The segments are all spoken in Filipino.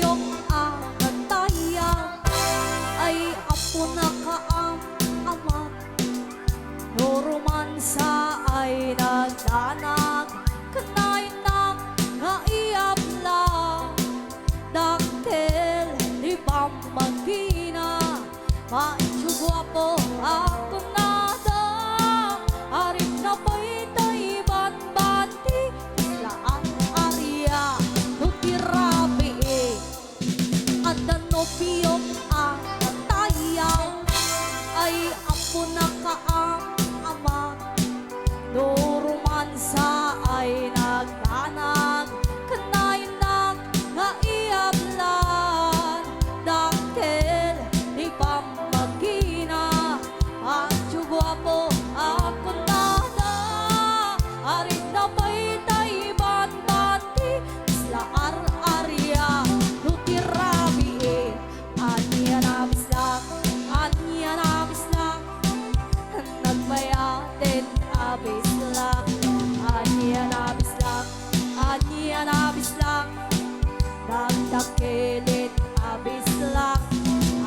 piyok ang nataya ay apo na kaam-amat. No romansa ay nagdanag, kanay na nga iapla. Dakkel di ba magina, maityo gwapo ako nada. Arit na pa'y banbati, laan arya nutirabi. Ada no piyok ang natayang ay apo na kaam-amat. No romansa ay nagdanag, kanay na nga iablan. Dakkel di ba magina, atyo gwapo ako nada. Arit na pa'y banbati, isla arya nutirabi. Anya na bislak, anya na bislak, nagbayatin abislak. Anya na bislak, anya na bislak, nagdakilit abislak.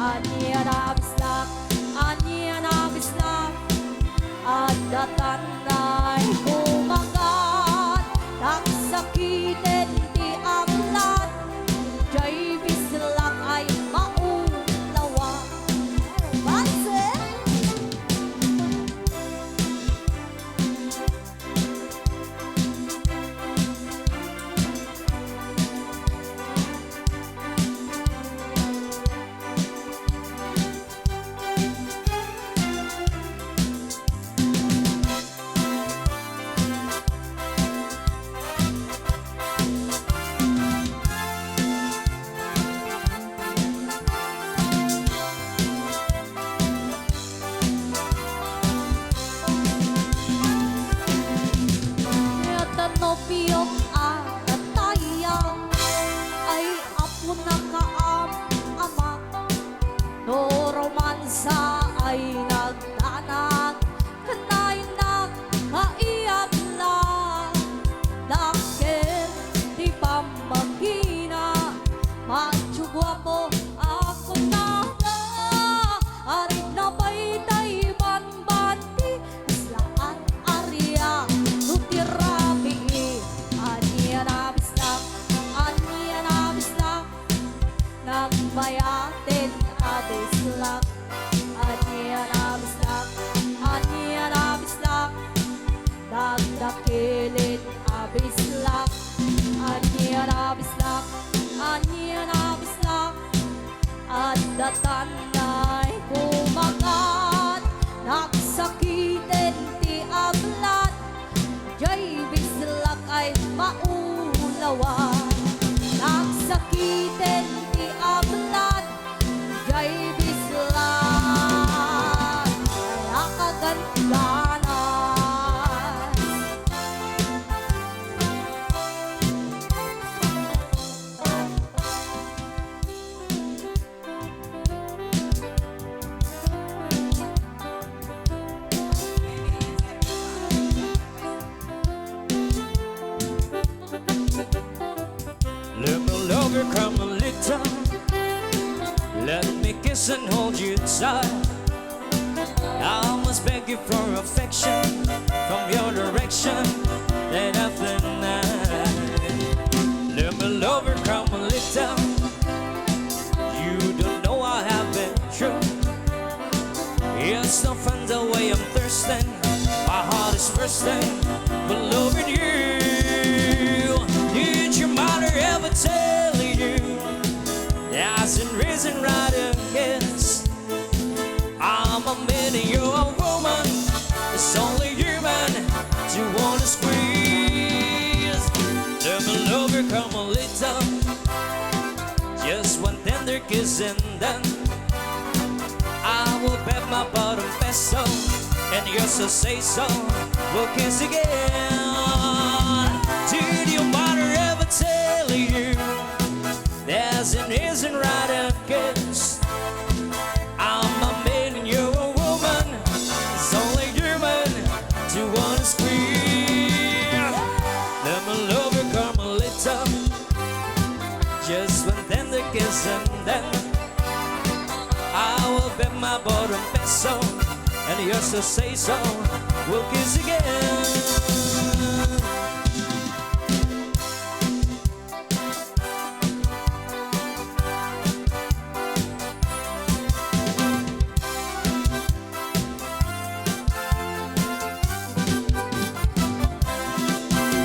Anya na bislak, anya na bislak, adatan na'y umagat. Nagsakitin ti aklat, jay bislak ay maulawa. Banse! No piyok ang natayang ay apo na kaam-amat. No romansa ay nagdanag, kanay na maiablan. Dakkel di ba magina, macho gwapo ako nada. Arit na pa'y banbati, islaan arya nutirabi. Anya na bislak, anya na bislak, nagbayatin abislak. Anya na bislak, anya na bislak, nagdakilit abislak. Anya na bislak, anya na bislak, adatan na'y kumagat. Nagsakitin ti ablat, jay bislak ay maulawan. Nagsakitin ti ablat, jay bislak ay nakagandanan. Let me love you, come a little. Let me kiss and hold you tight. I must beg you for affection from your direction day after night. Let me love you, come a little. You don't know I have been true. It's no fun the way I'm thirsting. My heart is bursting for loving you. Did your mother ever tell you there's a reason right against? I'm a man and you're a woman. It's only human to wanna squeeze. Let me love you, come a little. Just one tender kiss and then I will bet my bottom peso and yours will say so. We'll kiss again. Did your mother ever tell you there's an isn't right against? I'm a man and you're a woman. It's only human to wanna squeeze. Let me love you, come a little. Just one tender kiss kisses and then I will bet my bottom peso and yours to say so. We'll kiss again.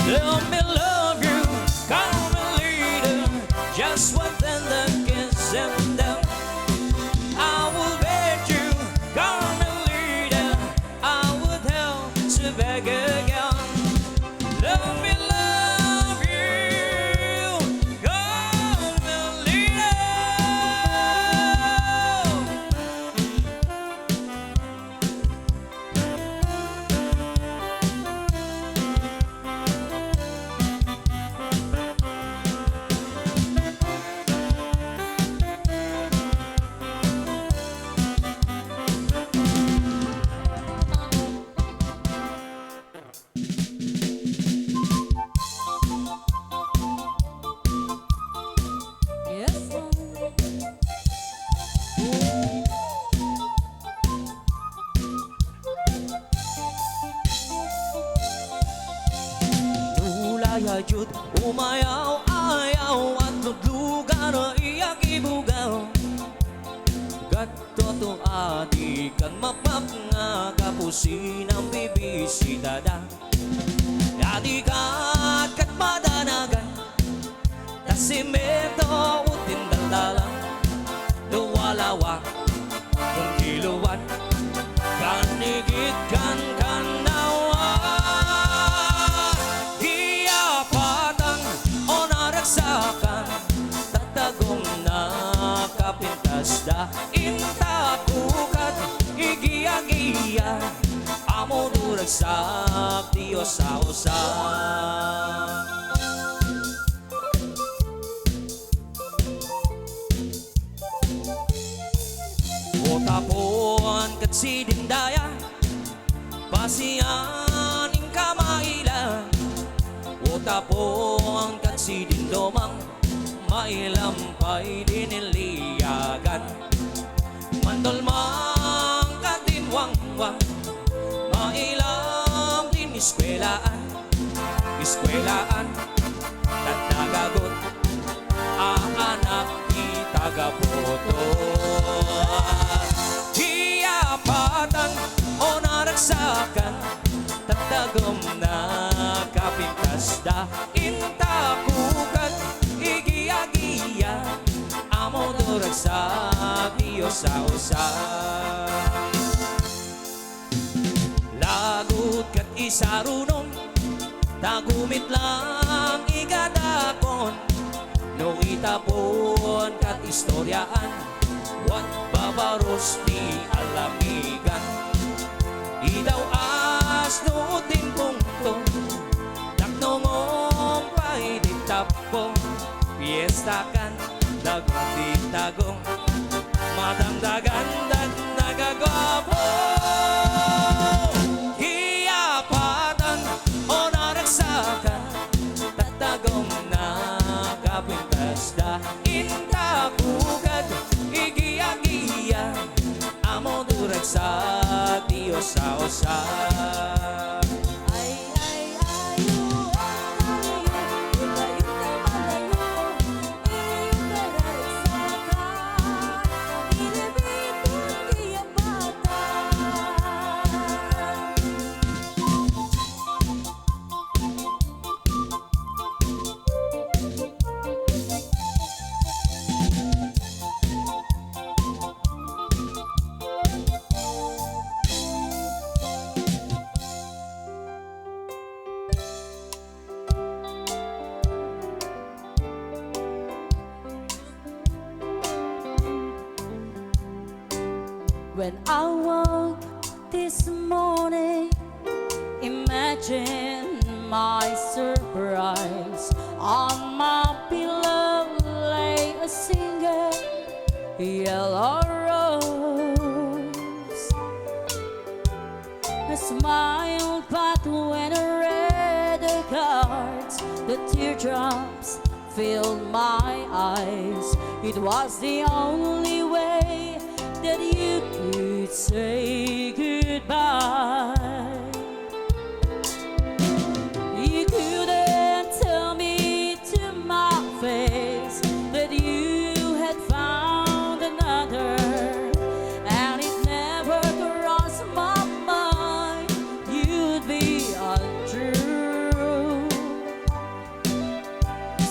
Let me love you, call me later. Just one tender kiss and then I will bet you, call me later. I would help to beg again. Let me love you, call me later. Yes, Ulaya jud umayaw-ayaw at ludlugan na iyak ibugaw. Gato to adi kan mapap nga kapusin ang bibisitada. Adi kat madanagan tasimento utin daldalan luwalawa kung kiluwan kanigit kan kanawa. Hiyapatan o naragsakan tatagong nakapintas da intakukat igiya-giya amo duragsak Diyos sa usan. Tapon kat si Dindaya pasian ing kamaila. O tapon kat si Dindomang mailampay din iliyagan. Mandolmang katinwangwang mailam din iskwelaan. Iskwelaan at nagagot ang anak ni tagaboto. Hiyapatan o naragsakan tatagom na kapintas da intakukat igiya-giya amo duragsak Diyos sa usan. Lagot kat isarunong tagumit lang igadakon. No itapon kat istoryaan wat babaros di alamigan. Idaw as no utin pungto taknongong pa'y ditapo. Fiesta kan dagong ditagong madamdagan dag nagagwapo. Hiyapatan o naragsakan tatagong nakapintas da intakugad igiya-giya amo duragsak Diyos sa usan. when I woke this morning, imagine my surprise. On my pillow lay a single yellow rose. I smiled, but when I read the cards, the teardrops filled my eyes. It was the only way that you could say goodbye. You couldn't tell me to my face that you had found another, and it never crossed my mind you'd be untrue.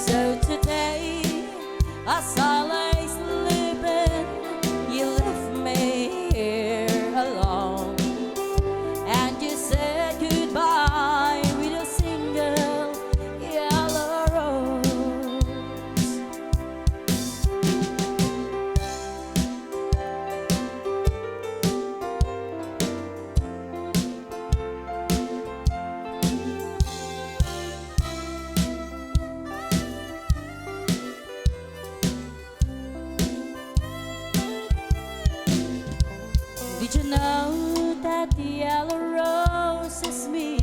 So today, as I lay sleeping, you left me here alone, and you said goodbye with a single yellow rose. Did you know that the yellow rose is me?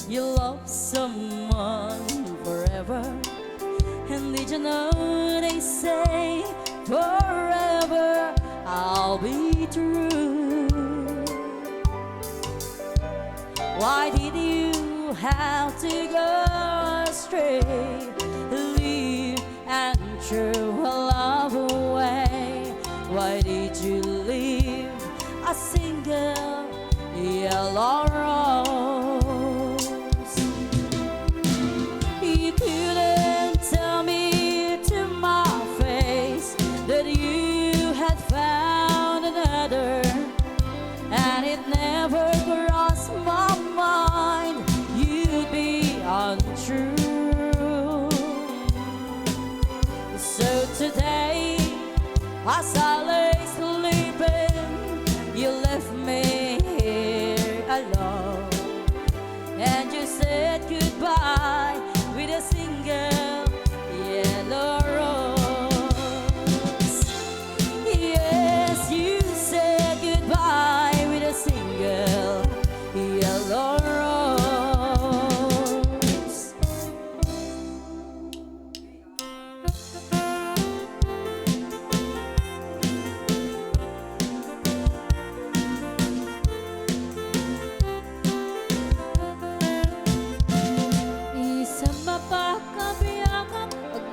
You love someone forever. And did you know they say forever I'll be true? Why did you have to go astray, leave and throw a love away? Why did you leave a single yellow rose? You couldn't tell me to my face that you had found another, and it never crossed my mind you'd be untrue. So today, as I lay sleeping, you left me here alone, and you said goodbye with a single yellow rose. Yes, you said goodbye with a single yellow rose.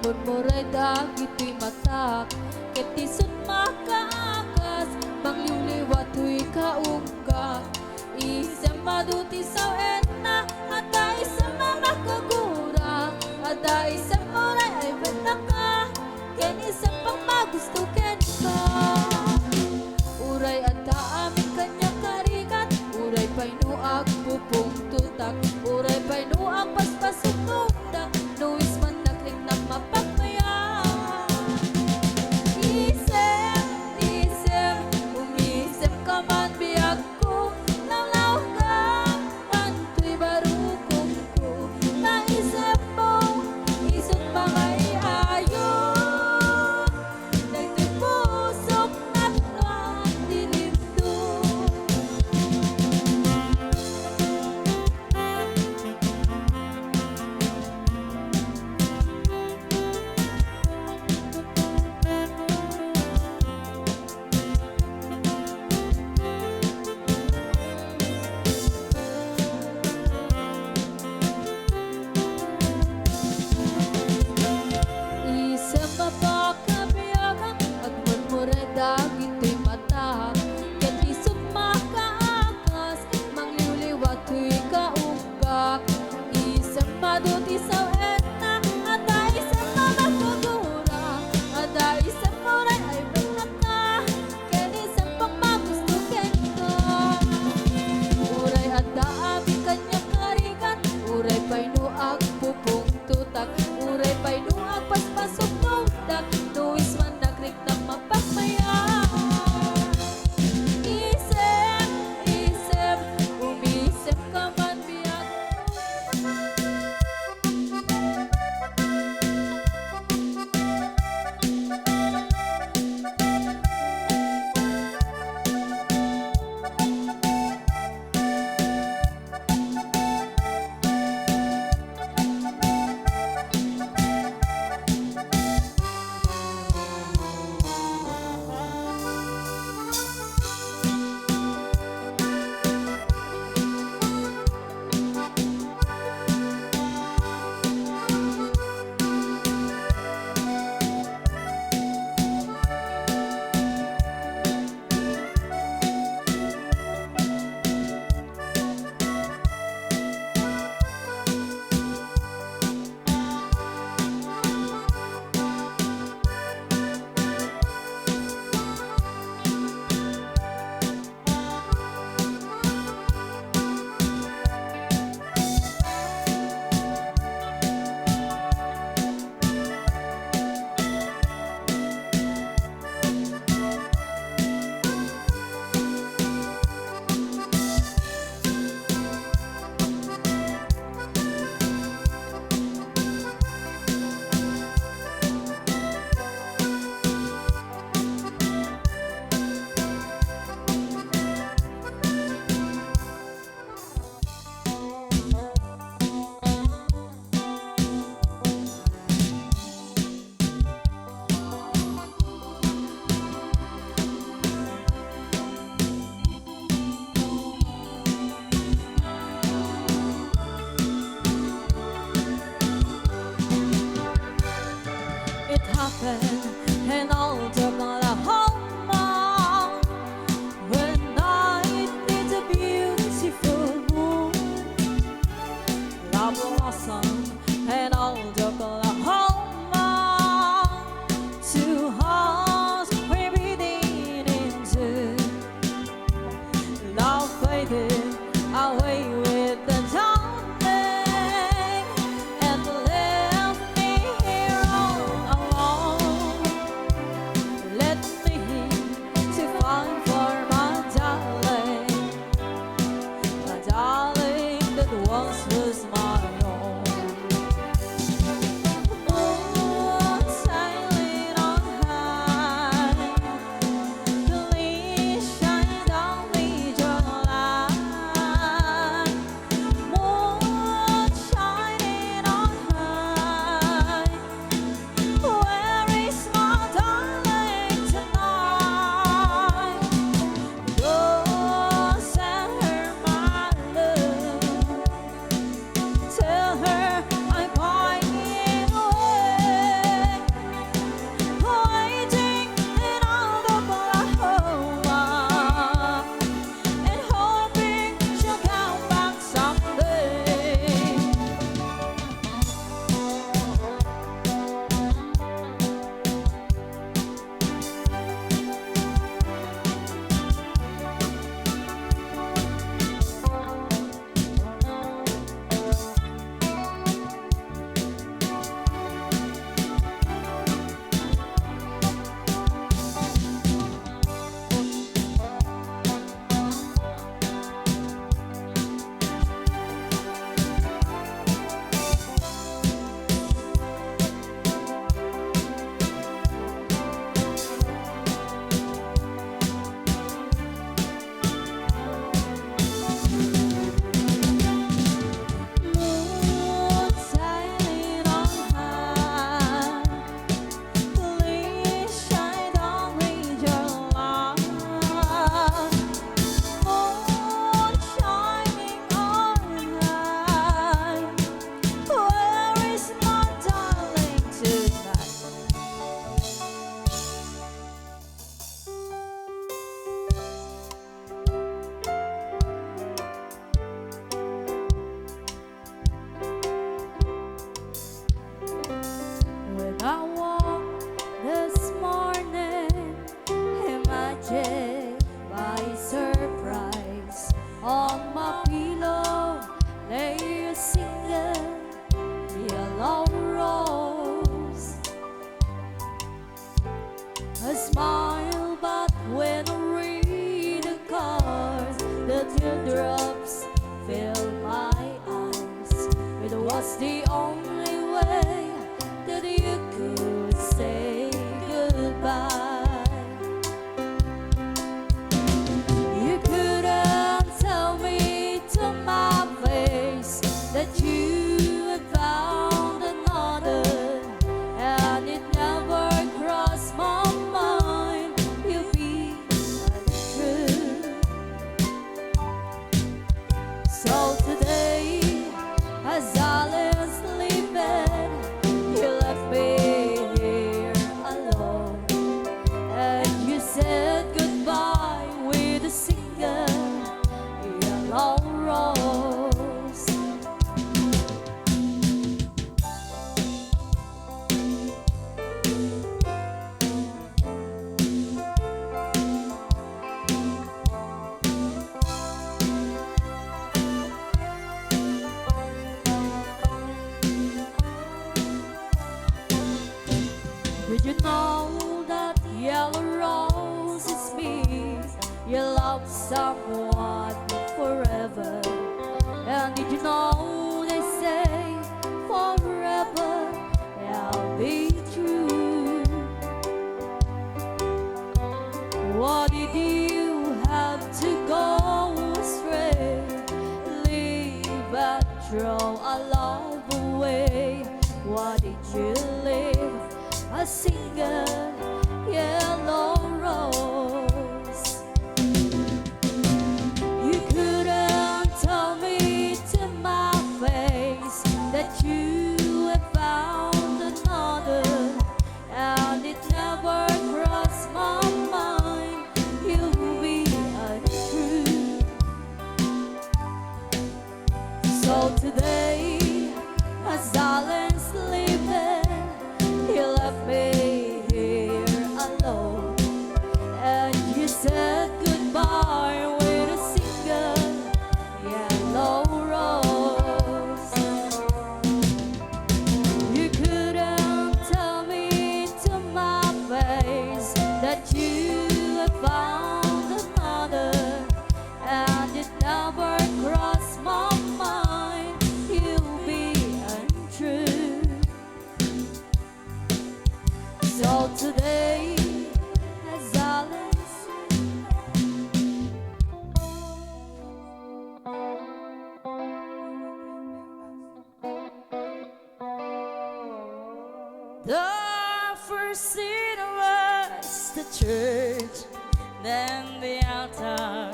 Murmuray dagito'y matak, ket isut makaakas, mangliwliwat huy kaungga. Isang maduti sa etna, ada isang makagura, ada isang muray ay benaka, ken isang pang magusto ken ka. Uray ada aming kanya karigat, uray painuag pupong tutak, uray painuag paspasok tutak, nuis man naklik na mapagmaya. Isem, umisem ka man biyag ko, nalaw ka, anto'y barukong ko. Naisip mo, isot mga iayo, was the only way that you could say goodbye. You couldn't tell me to my face that you had found another, and it never crossed my mind you'll be untrue. So today, as I lay sleeping, you left me here alone, and you said goodbye with a single yellow rose. Did you know that yellow rose is me? You love someone forever. And did you know they say forever I'll be true? Why did you have to go astray? Leave and throw our love away. Why did you leave a single yellow rose? You couldn't tell me to my face that you had found another, and it never crossed my mind you'll be untrue. So today, as I lay sleeping, you left me here alone, and you said goodbye with a single yellow rose. You couldn't tell me to my face that you had found another, and it never crossed my mind you'll be untrue. So today, as I the first sin was the church, then the altar,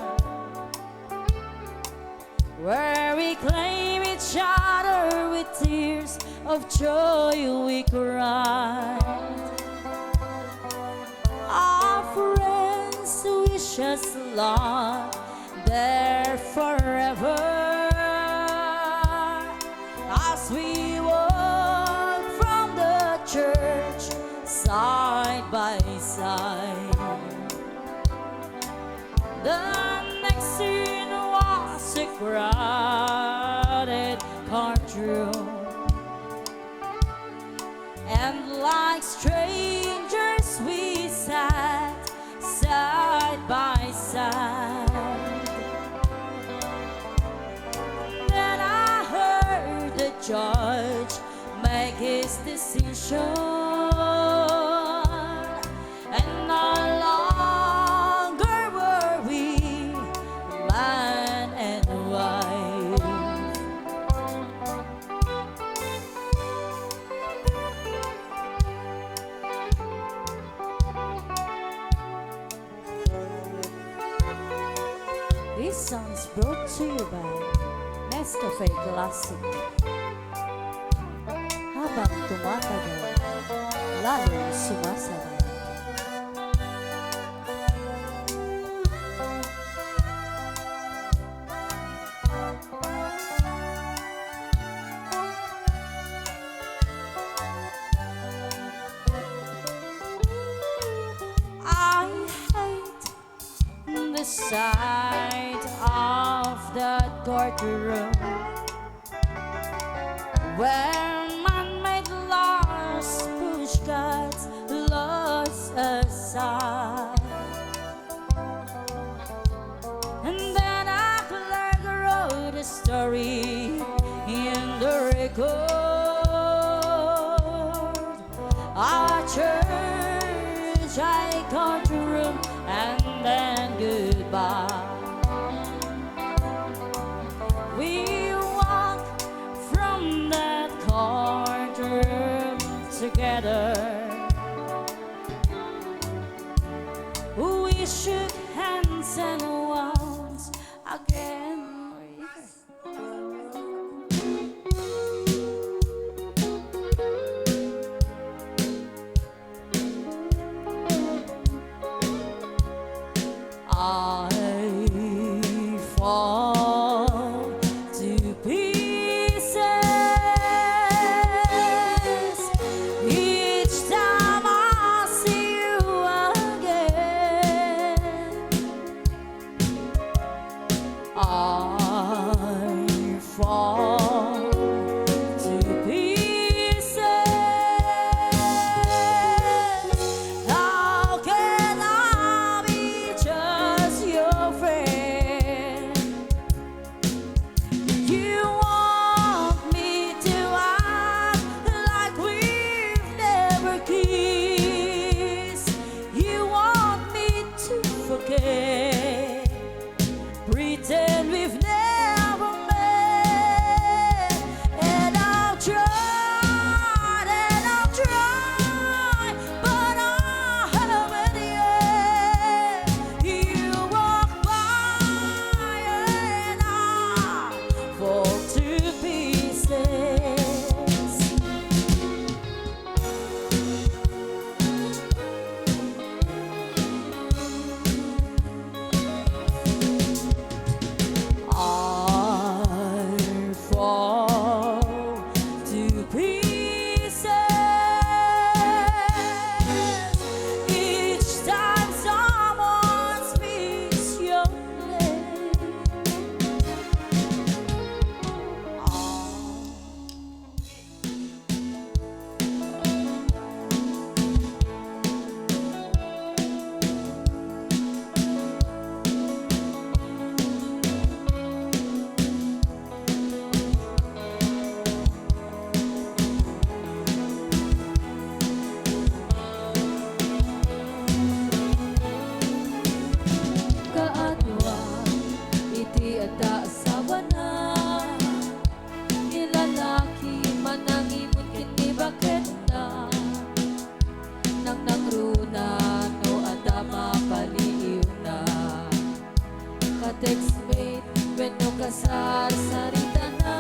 where we claim each other with tears of joy we cried. Our friends wish us luck there forever, as we walk from the church side by side. The next scene was a crowded courtroom, and like strangers we sat side by side. Then I heard the judge make his decision, and no longer were we man and wife. This song is brought to you by Nescafe Classic. Habang tumatagal, lalo sumasabay. I hate the sight of that courtroom, where man-made laws push God's laws aside. And then a clerk wrote a story in the record. Our church, I come to room and then goodbye. We walk from that courtroom together. We shook hands and once again. I fall to pieces each time I see you again. I fall to pieces. How can I be just your friend? You want me to act like we've never kissed. You want me to forget, pretend we've never met. And I'll try, but I haven't yet. You walk by and I fall to pieces. I fall to pieces each time someone speaks your name. Kaadwa iti adda asawa na nilalaki manangimon kini bakit na nang nangruna no adda mapaliw na ka-textmate when no kasar sarita na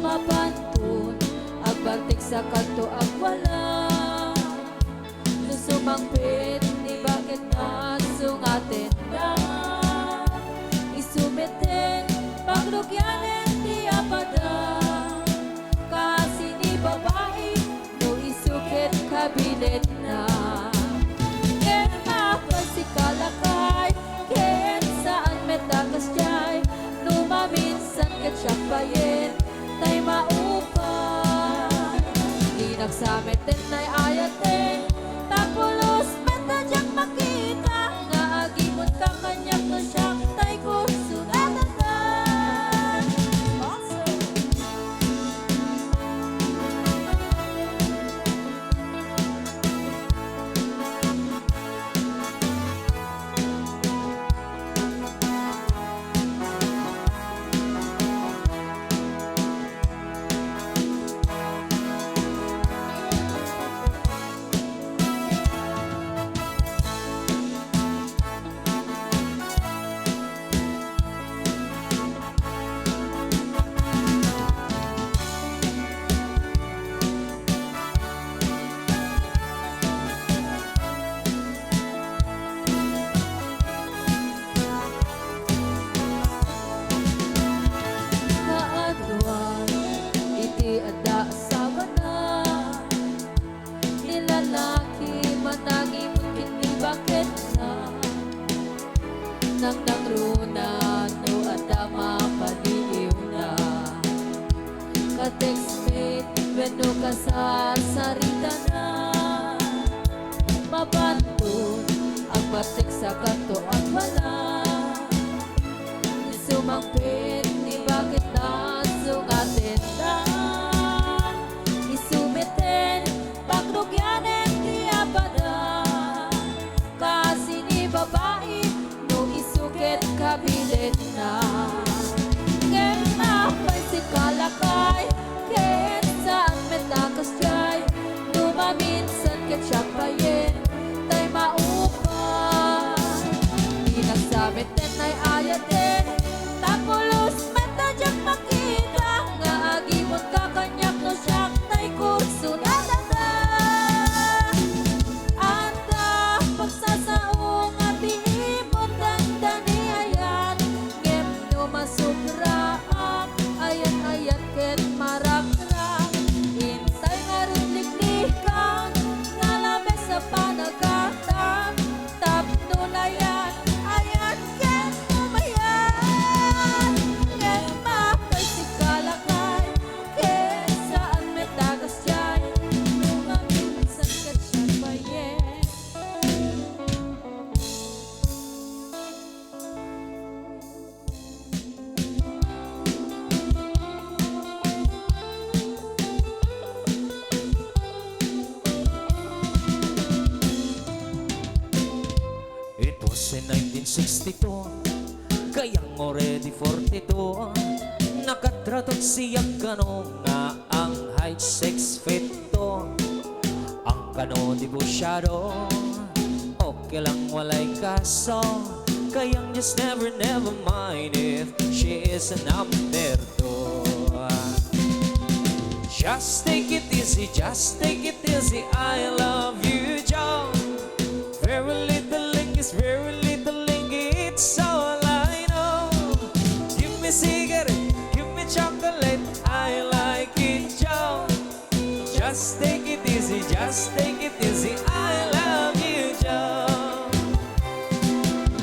mapantun agbaltik sa kanto agwala sumangpit ni bakit na sungatin na isumiten paglugyanin di apada kasi ni babae no isukit kabinet na ken mapasikalakay ken saan metagas jay no maminsan ket siya bayen tay maupan di nagsamiten nay ayaten tapulos metadyak makita naagimot ka kanyak no siya tay ko sunatan. Awesome. nang nangruna no adama paliw na ka-textmate when no kasasarita na mabantun ang batik sa kanto at wala sumangpit ni bakit na sungatin 62, kayang already 42. Nakatratot siya kano nga ang height 6 feet 2. Ang kano di busyado, okay lang walay kaso. Kayang just never mind if she is a number 2. Just take it easy, just take it easy, I love you, Joe. Very little link is very little link, it's all I know. Give me cigarette, give me chocolate, I like it, Joe. Just take it easy, just take it easy, I love you, Joe.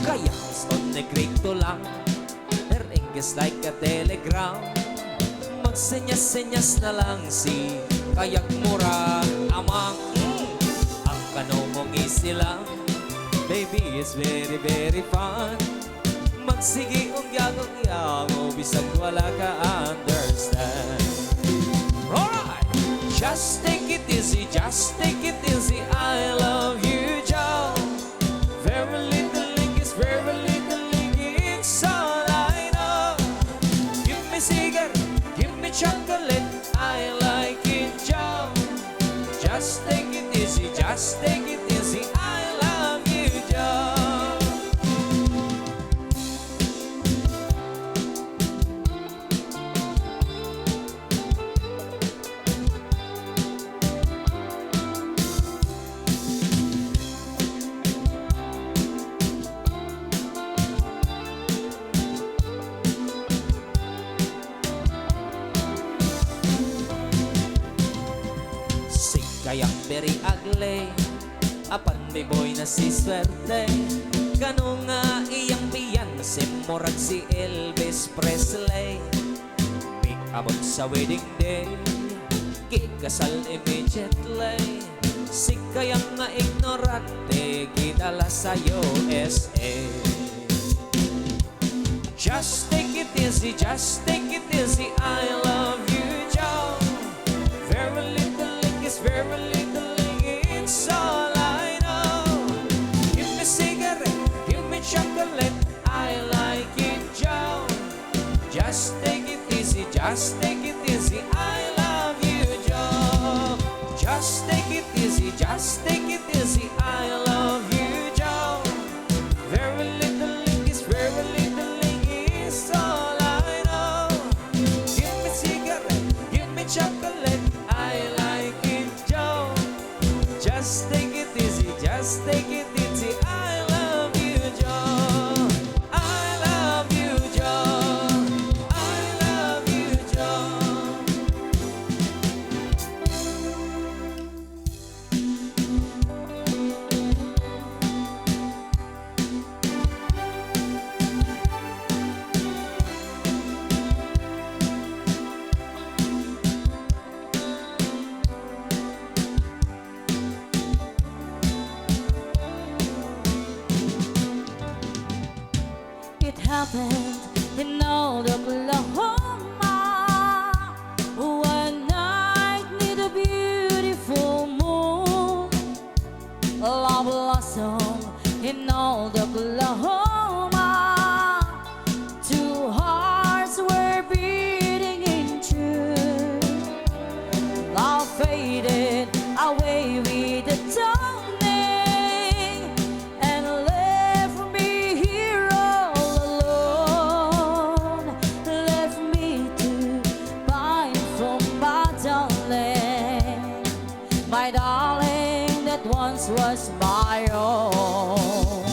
Kaya on negrito lang, her English like a telegram. Magsenyas-senyas na lang si kayak murag amang ang kano mong easy lang. Baby, it's very very fun. Magsige og yagong bisag wala ka understand. Alright, just take it easy, just take it easy, I love you, Joe. Very little link is very little link, it's all I know. Give me cigarette, give me chocolate, I like it, Joe. Just take it easy, just take it easy, I love you, Joe. Kayang very ugly, apan may boy na si swerte. Kano nga iyang Beyonce, murag si Elvis Presley. May abot sa wedding day, kikasal immediately. Si kayang nga ignorante, gidala sa USA. Just take it easy, just take it easy, I love you, Joe. Very little is very little, it's all I know. Give me cigarette, give me chocolate, I like it, Joe. Just take it easy, just take it easy, I love you, Joe. Just take it easy, just take it easy, I love you, Joe. Very little is very little, it's all I know. Give me cigarette, give me chocolate, I like it, Joe. Just take it easy, just take it easy, I love you, Joe. I love you, Joe. I love you, Joe. It happened in old Oklahoma, one night near the beautiful moon. Love blossomed in old Oklahoma. Two hearts were beating in tune. Love faded away with the dawning and left me here all alone. Left me to pine for my darling that once was my own.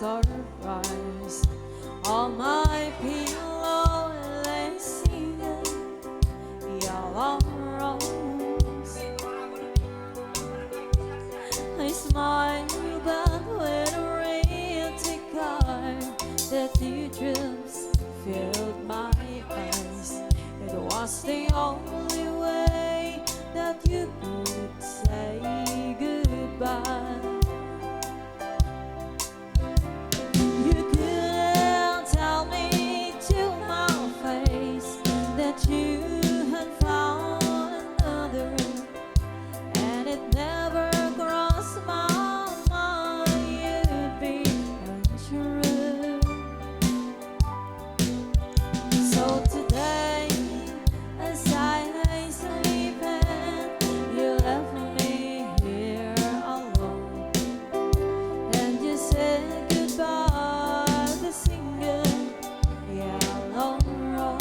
surprise. On my pillow lay singing yellow rose. I smile, but when a rain took the teardrops filled my eyes. It was the only way that you could say goodbye. You couldn't tell me to my face that you had found another, and it never crossed my mind you'd be untrue. So today, as I lay sleeping, you left me here alone, and you said goodbye with a single yellow rose.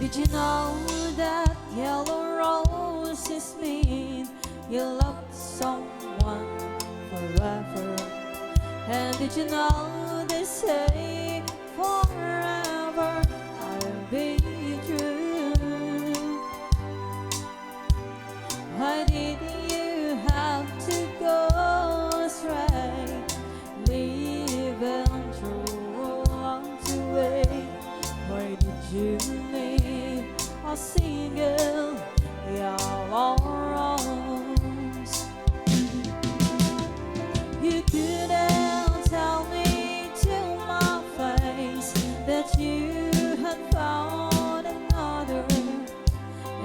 Did you know that yellow roses mean you loved someone forever? And did you know they say forever I'll be true? Why did you have to go astray, leaving true along the way? Why did you leave a single yellow rose? You couldn't tell me to my face that you had found another,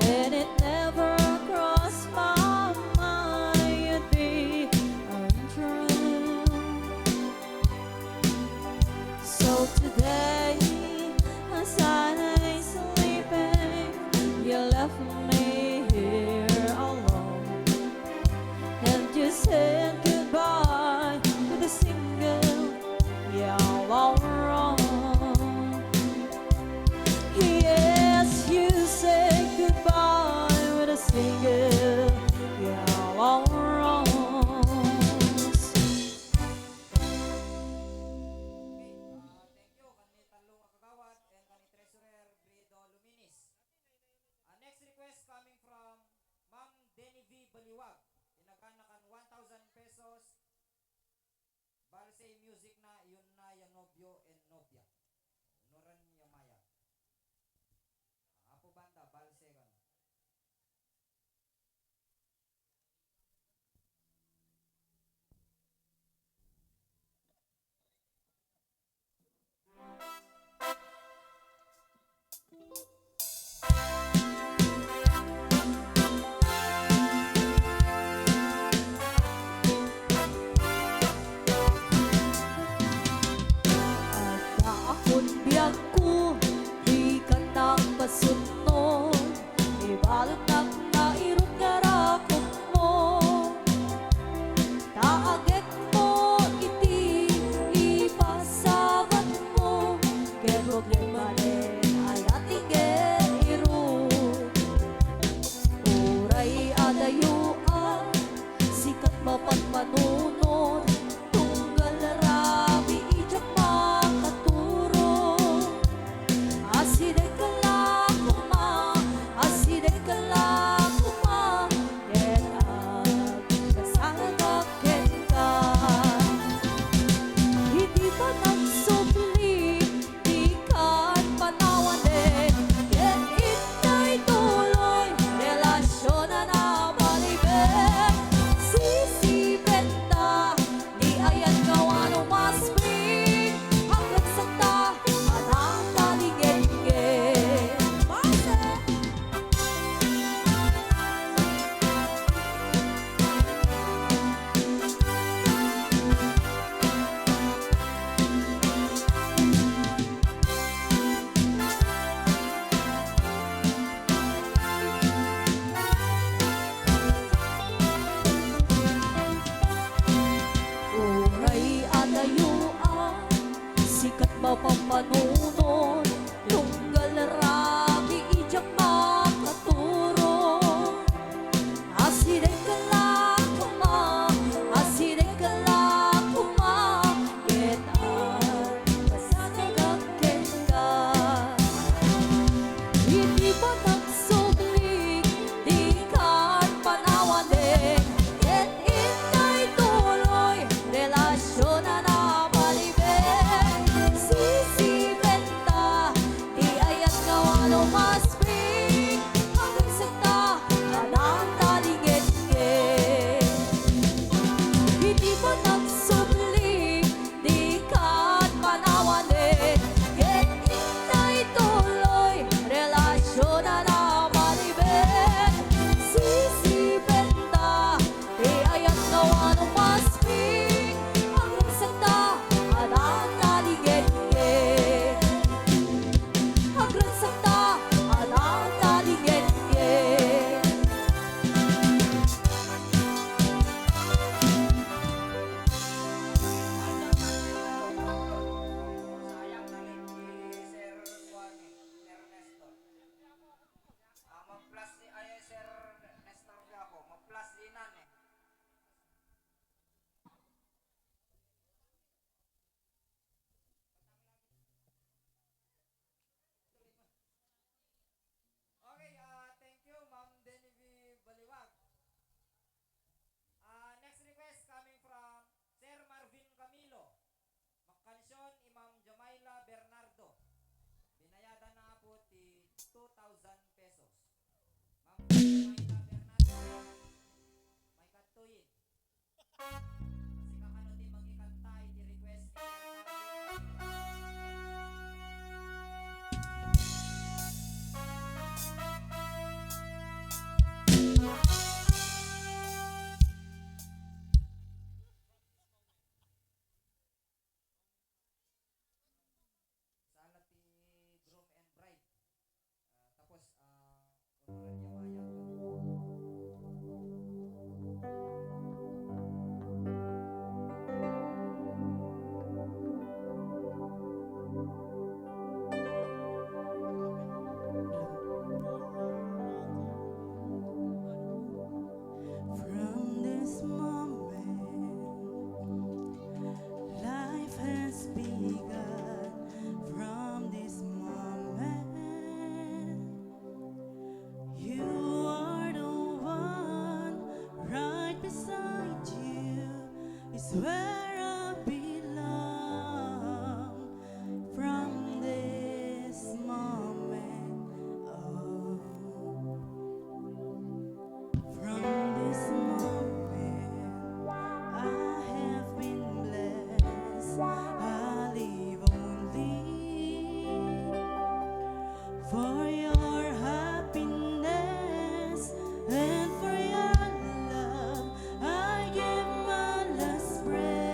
and it never crossed my mind you'd be untrue. So today, as I lay sleeping, you left me here alone, and you said goodbye with a single yellow rose. Yes, you said goodbye with a single yellow rose. Thank you kanhi Talong Kagawad and kanhi Treasurer Reyno Luminis. Next request coming from Ma'am Denny V. Baliwag. Inaganakan 1,000 pesos. Balse music na yun na ya nobyo and nobya. Unuran ya maya. Apo banda balse kan. 2,000 pesos. Ma'am, may cover natin. May katuyin. Kasi kakano di magikantay, di request ni Sala ti groom and bride. Tapos, honorar niya bayad. From this moment, life has begun. From this moment, you are the one. Right beside you is where I belong. From this moment, oh. From this moment, I have been blessed. I live only for your happiness and for your love. I give my last breath.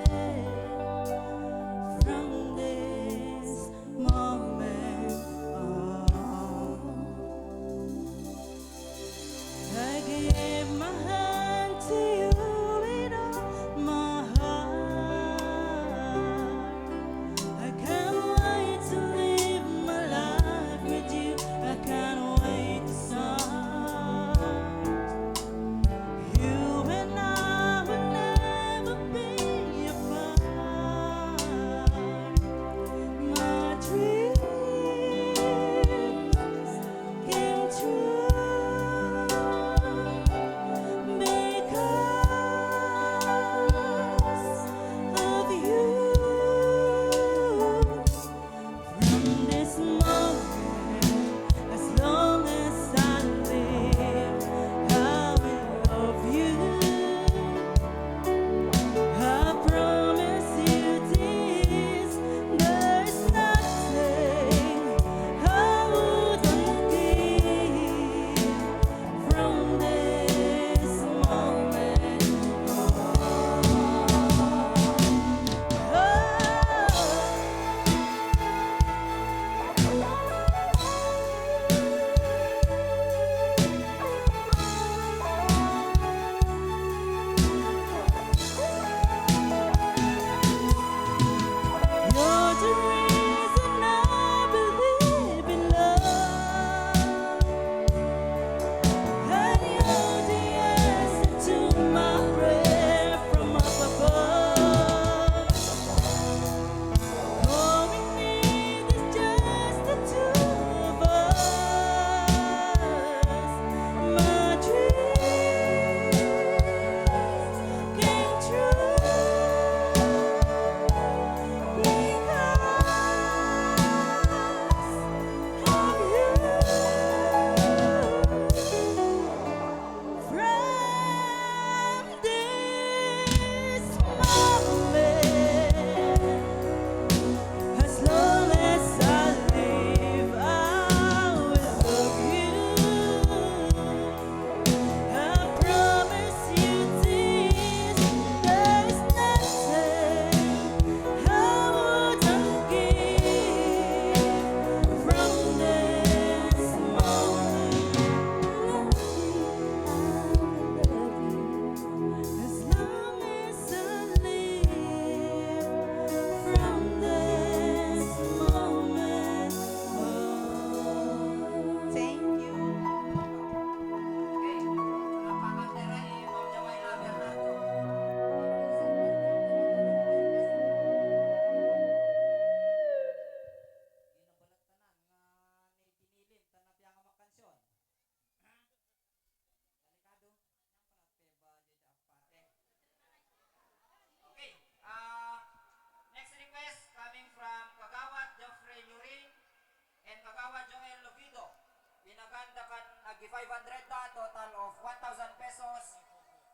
Agi 500 ta, total of 1,000 pesos.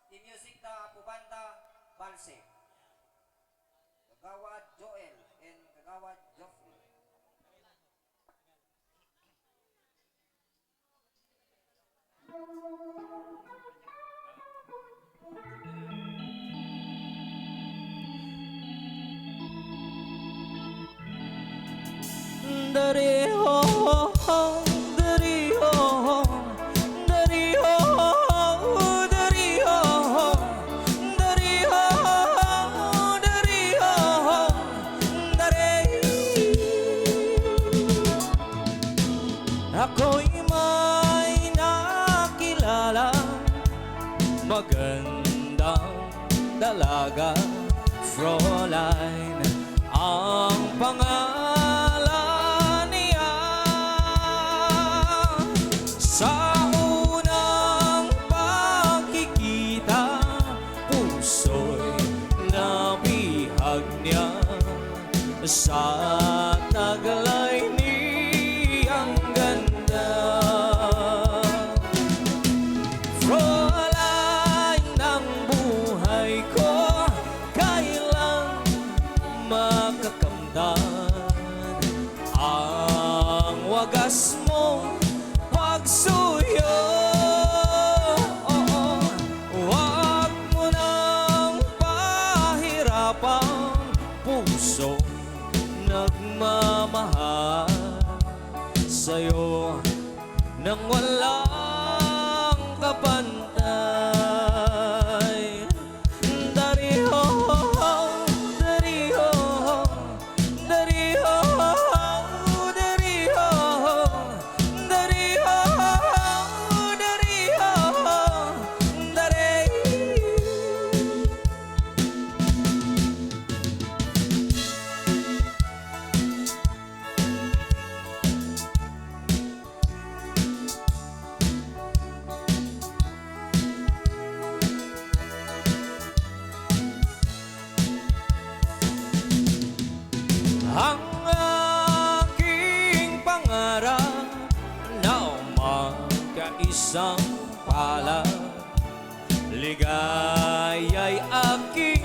The music ta Pubanda Balse. Kagawad Joel and Kagawad Joffrey. Dari ho ho, dari ho ho, dari ho ho, dari ho ho, dari ho ho, dari ho ho, dari. Ako'y may nakilala, magandang dalaga, Fräulein ang pangalan niya. Sa unang pagkikita, puso'y nabihag niya. Sa taglay niyang ganda, Fräulein ng buhay ko, kailang makakamtan ang wagas mong pagsuyo. Huwag mo nang pahirapang puso nagmamahal sa'yo nang walang kapantay. Dari ho ho, dari ho ho, dari ho ho, dari ho ho, dari ho ho, dari ho ho, dari. Ang aking pangarap na magkaisang palad, ligaya'y aking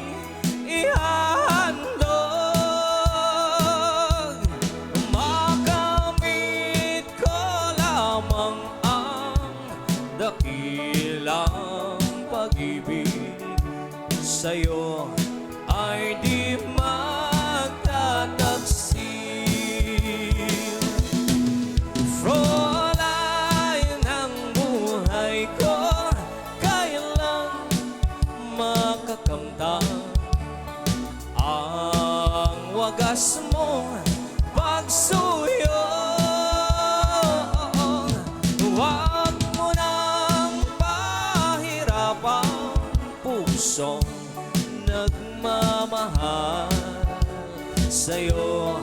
ihahandog. Makamit ko lamang ang dakilang pag-ibig sa'yo ay di magtataksil. Fräulein ang buhay ko, kailang makakamtan ang wagas mong pagsuyo. Huwag mo nang pahirapang pusong nagmamahal sa'yo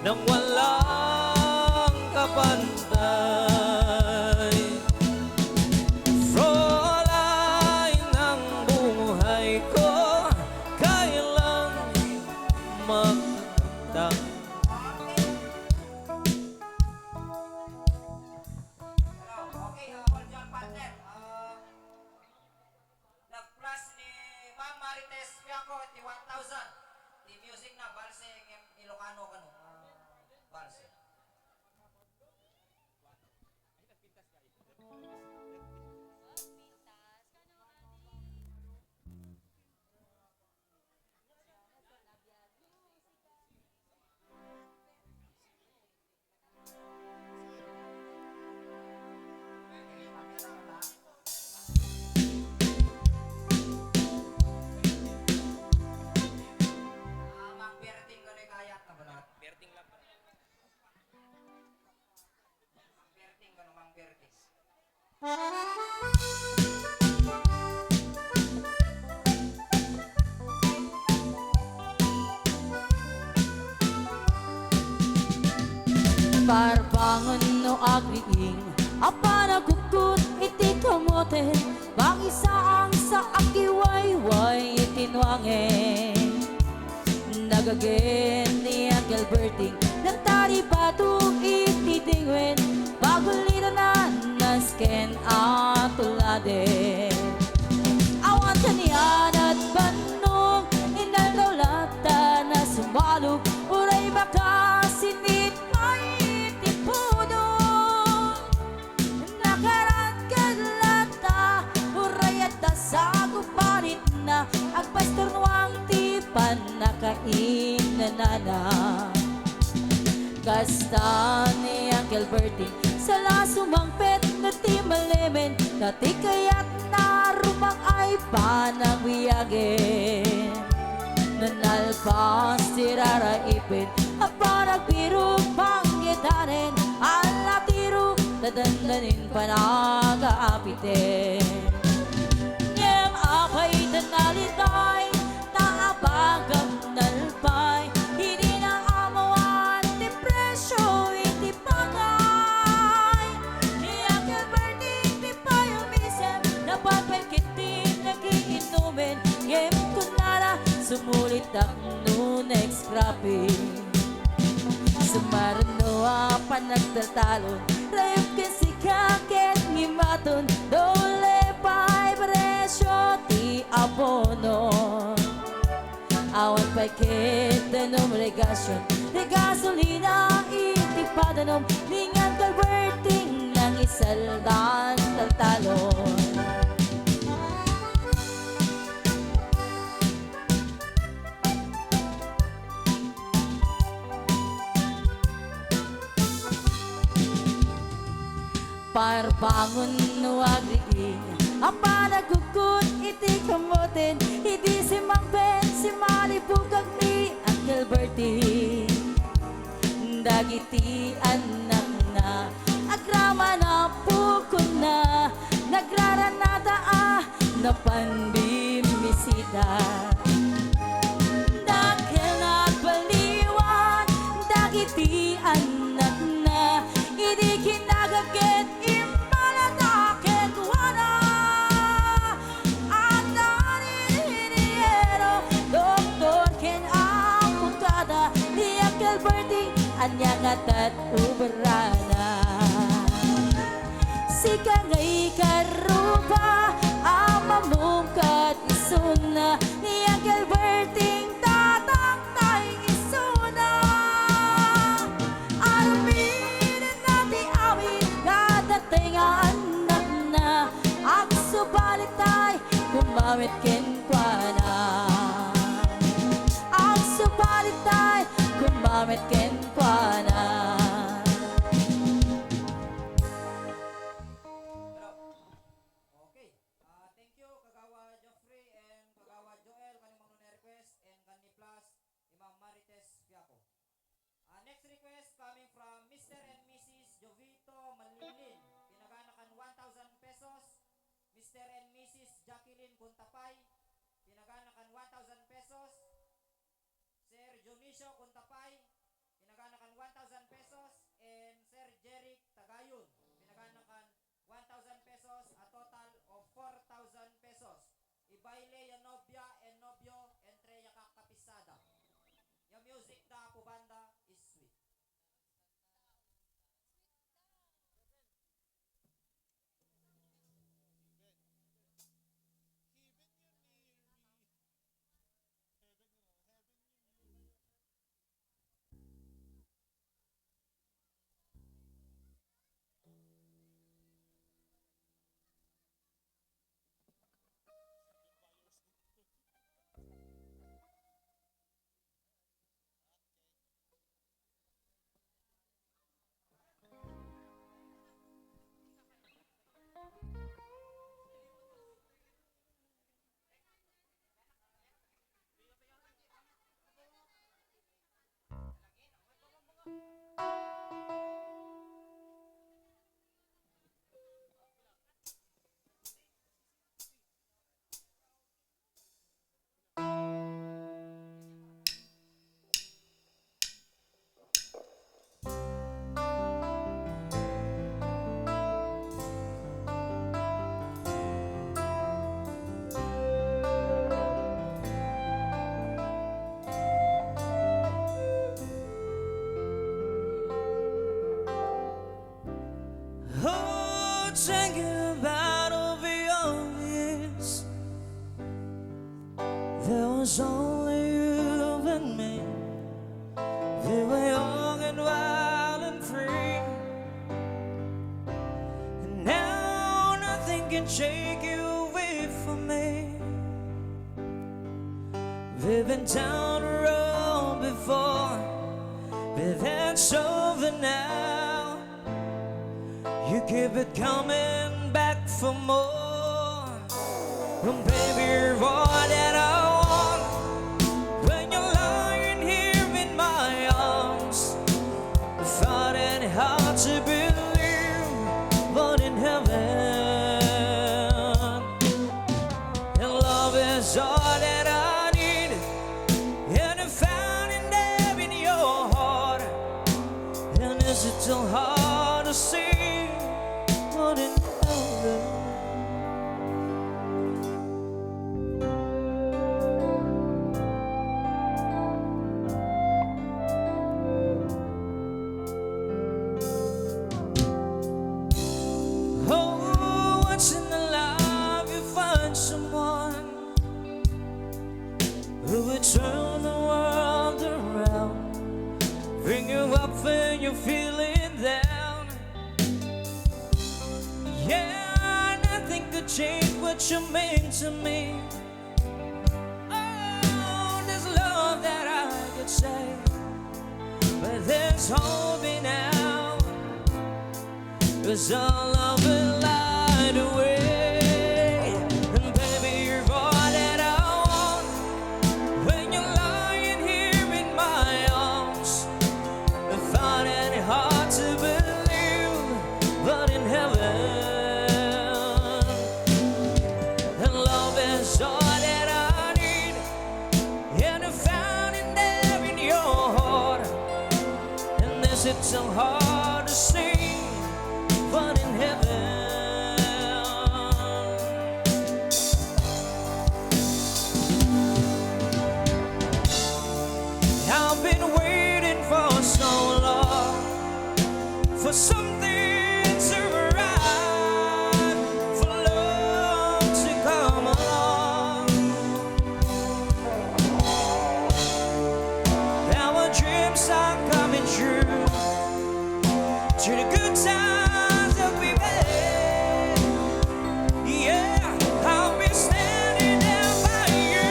nang walang kapantay. Fräulein ang buhay ko, kailang magkakantang. Okay, hold on partner. Nag-plus ni Ma'am Marites Piaco, 1,000. Di music na, Balse, Ilocano ka no. Balse. Mang Berting ka na kayat na ba na? Berting lang. Mang Berting ka no, Mang Berting. Parbangon no agriing apa nagukot iti kamote bang isa ang sa akiwayway itinwangen nagagen ni Gilberting nang tari bato iti tingwen bago linanan nas ken atulade. Awan kanian at banong inalawlata na sumalog. Uray makasinit maitipudo. Nakarat kadlata uray at saguparit na agpasturnuang tipan nakainanana. Kasta ni Uncle Bertie sa lasumang pet na ti malemen. Dati kaya't narumang ay panang wiyagin. Nanalpas tiraraipin apa nagpirong pangyedanin. Alatiro dadandanin panagaapitin. Niyang apay tanalitay naabagam nalpay. Hindi na amawan ti presyo iti pangay. Niyang Gilberting ti payumisem napapagkitin nagiinumin. Yem kunara sumulit ang next crapping. Sumarno pa nagtatalon. Rayop kasi kakit ngimaton. Dole pa'y presyo ti abono. Awan pa'y kit danom regasyon. Di gasolina iti padanom. Ningan kalberting ng isaldan taltalon. Parbangon no agriin apa nagkukut iti kamoten. Hindi si Mang Ben si Malibugag ni Uncle Bertie. Dagiti anak na agrama na pukon na. Nagraranada na panbimisita. Dahil nagbaliwan dagiti anak na. Hindi kinagagit impalatakit wala. At nanininiero doktor ken apukada. Di Uncle Bertie anyangat at uberana. Sika ngay karuba amamungkat isuna. Ni Uncle Berting tatang tay isuna. Aruminin nati awit kadating anak na. Agsubalit tay kumawit kenkwana. Agsubalit tay kumawit kenkwana. Okay. Thank you Kagawa Joffrey and Kagawa Joel kani mga request and kani plus Imam Marites Piaco. Next request coming from Mr. and Mrs. Jovito Malilin. Pinaganakan 1,000 pesos. Mr. and Mrs. Jacqueline Kuntapay. Pinaganakan 1,000 pesos. Sir Dionisio Kuntapay. Pinaganakan 1,000 pesos. And Sir Jeric Tagayon. Pinaganakan 1,000 pesos. A total of 4,000 pesos. Ibaile ya nobya and nobyo entre ya kakapisada. Ya music da pubanda is sweet. thinking about over your years. There was only you and me. We were young and wild and free. And now nothing can take you away from me. We've been down the road before, but that's over now. You keep it coming back for more. And baby, you're all that I want. When you're lying here in my arms, I find it hard to believe, but in heaven, and love is all that I need. And I found it there in your heart. And is it too hard to see, but in heaven? Oh, once in a life you find someone who would turn the world around, bring you up when you're feeling down. Yeah, nothing could change what you mean to me. Oh, there's love that I could say, but there's hope now, 'cause all love will light away. And baby, you're all that I want. When you're lying here in my arms, I find it hard to believe, but in heaven, and love is all that I need. And I found it there in your heart. And is it so hard to see, but in heaven? I've been waiting for so long for something to arrive, for love to come along. Our dreams are coming true, to the good times that we've had. Yeah, I'll be standing there by you.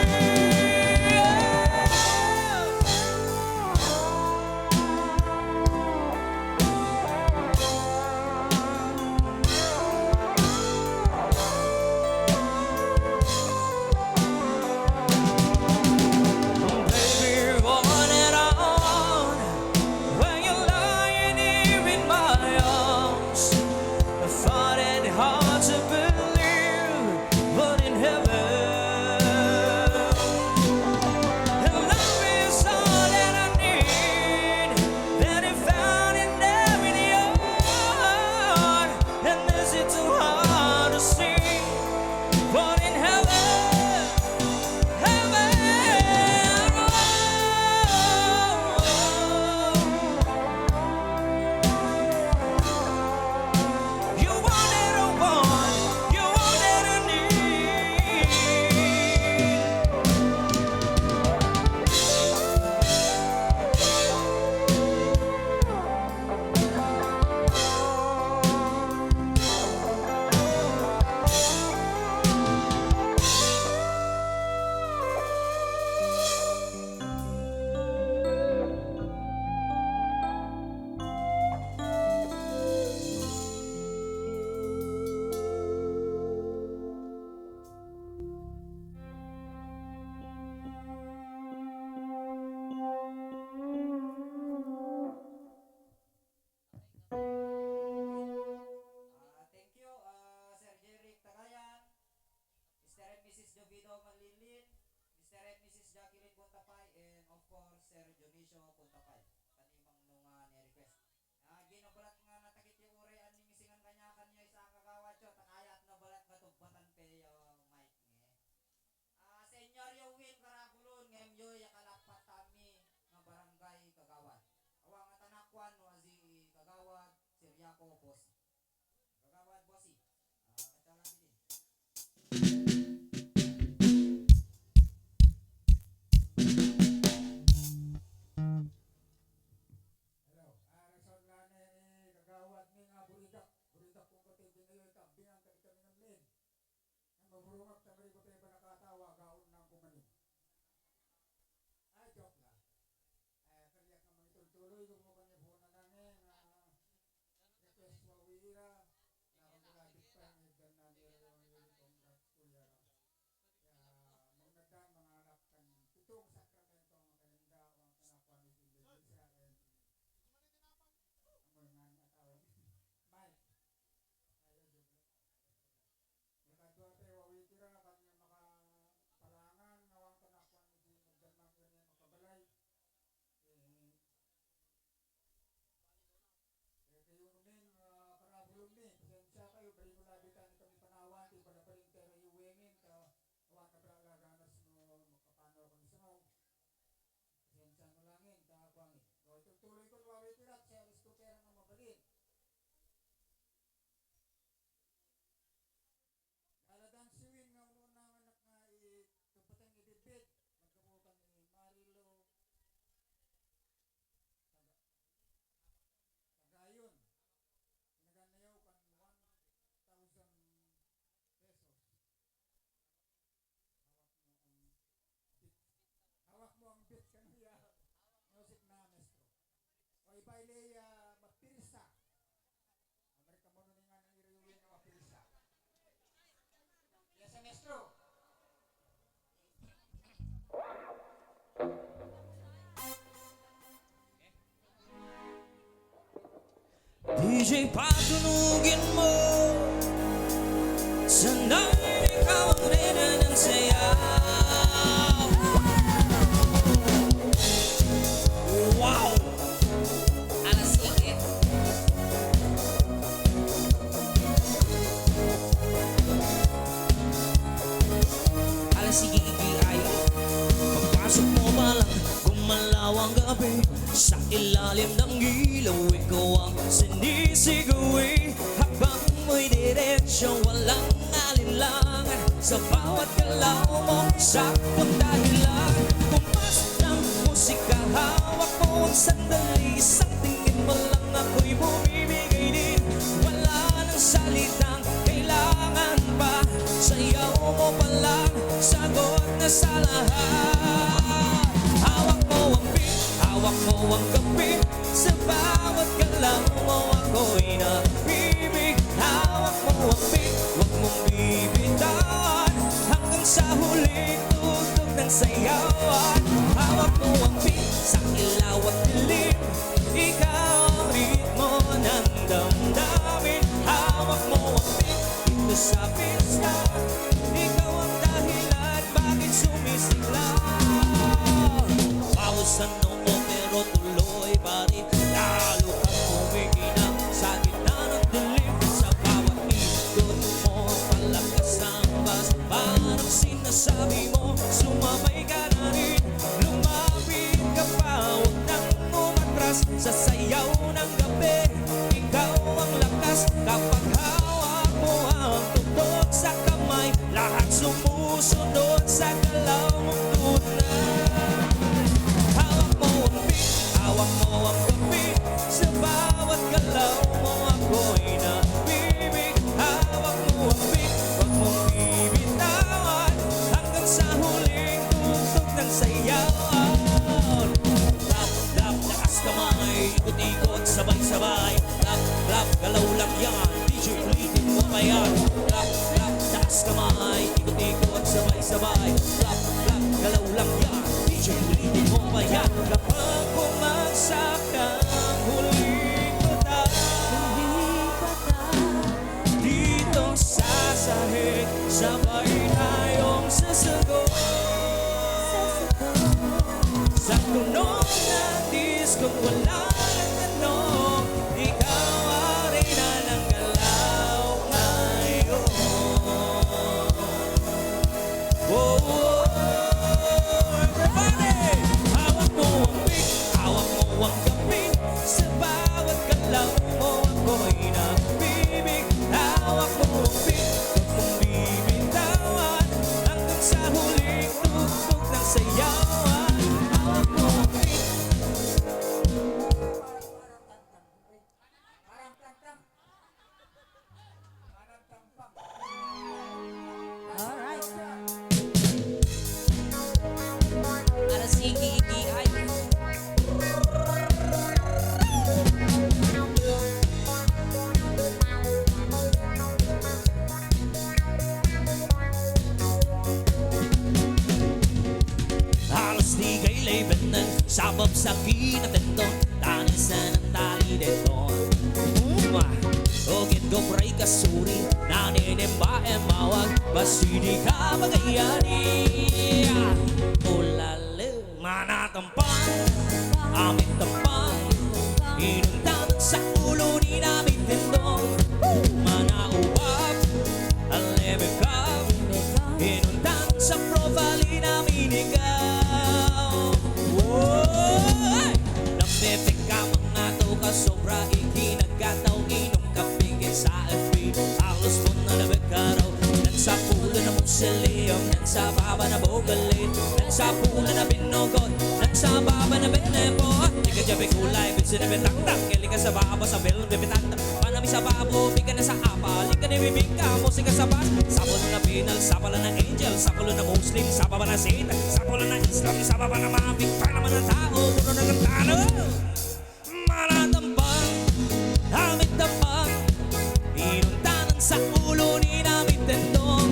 Baby, you're all that I want. When you're lying here in my arms, I find it hard to believe, but in heaven, and love is all that I need. That I found it there in your heart. And is it too hard to see, but in heaven, heaven, you want it I want, you want it I need. Thank you, Sir Jeric Cagayan, Mr. and Mrs. Jovido Manlilin, Mr. and Mrs. Jacqueline Puntapay, and of course, Sir Dionisio Puntapay. Kanimang nung ni-request. Ginabalat nga natakit yung uri ang nimisingan kanya sa kagawad siya, takayat na balat nga tugbatan pe Mike nge. Senyor yung win karagulon, ngem yoy yakalapat kami nga barangay kagawad. Awang atanakwan no azi kagawad, Sir Yako Boss. Kagawad Bossy. maestro. DJ patunugin mo, sana'y ikaw ang reyna ng sayaw. Wow! Alas sige. Alas sige ay pagpasok mo pa lang, gumalaw ang gabi. Sa ilalim ng ilaw, ikaw ang sinisigaw habang mo'y diretsyo, walang alinlangan. Sa bawat galaw mo, saktong dahilan. Pumas ng musika, hawak mo ang sandali. Isang tingin mo lang ako'y bumibigay din. Wala nang salitang kailangan pa. Sayaw mo pa lang, sagot na sa lahat. Hawak mo ang beat, hawak mo ang gabi. Sa bawat galaw mo ako'y nabibig. Hawak mo ang beat, huwag mong bibitawan. Hanggang sa huling tugtog ng sayawan. Hawak mo ang beat, sa ilaw at dilim. Ikaw ang ritmo ng damdamin. Hawak mo ang beat, dito sa pista. Ikaw ang dahilan, bakit sumisigla? Pawisan noo pero tuloy pa rin. Lalo kang kumikinang sa gitna ng dilim. Sa bawat ikot mo, palakas ang bas. Parang sinasabi mo, sumabay ka na rin. Lumapit ka pa, huwag nang umatras. Sa sayaw ng gabi, ikaw ang lakas. Kapag hawak mo ang tutok sa kamay, lahat sumusunod sa galaw mong tunay. Hawak mo ang beat, hawak mo ang gabi. Sa bawat galaw mo ako'y nabibig. Hawak mo ang beat, huwag mong bibitawan. Hanggang sa huling tugtog ng sayawan. Clap, clap, lakas kamay, ikot-ikot, sabay-sabay. Clap, clap, galaw lang yan, DJ ulitin mo pa yan. Clap, clap, lakas kamay, ikot-ikot, sabay-sabay. Clap, clap, galaw lang yan, DJ ulitin mo pa yan. Kapag bumagsak ang huling kota, dito sa sahig, sabay tayong sasagot. Sa tunog ng disco, wala nang tanong. Ikaw ang reyna ng galaw ngayon. Oh, everybody! Hawak mo ang beat, hawak mo ang gabi. Sa bawat galaw mo ako'y nabibig. Hawak mo ang beat, huwag mong bibitawan. Hanggang sa huling tugtog ng sayawan. Hawak mo ang beat. Alright. Alas sige ay. Halos di kay labanan, sabab sa kinatendo. Tanisan ang tali dito. Ogit ko pray kasuri, naninimba e mawag. Basi di ka magayani. Ulala, manatampang, aming tampang. Inundanan sa ulo ni namin tendong. Manaubab, alemekab. Inundanan sa profile namin ikaw. Woy! Namepek ka mga to ka sobra ikinagataw. Inom ka pigil sa FB. Halos mo na nabekaraw. Nan sa pulo na museum. Nan sa baba na bogalit. Nan sa pulo na binugot. Nan sa baba na benepot. Ika jabe kulay. Bitsin na betangtang. Kili ka sa baba sa bel bebetangtang. Panami sa babo. Bika na sa apal. Ika na bibigka. Musika sa bas. Sapol na pinal. Sapala na angel. Sapolo na Muslim. Sapaba na Satan. Sapolo na Islam. Sapaba na mabig. Naman ng tao. Puno na ng talo. Manatampang. Amit tampang. Inundanan sa ulo ni namin tendong.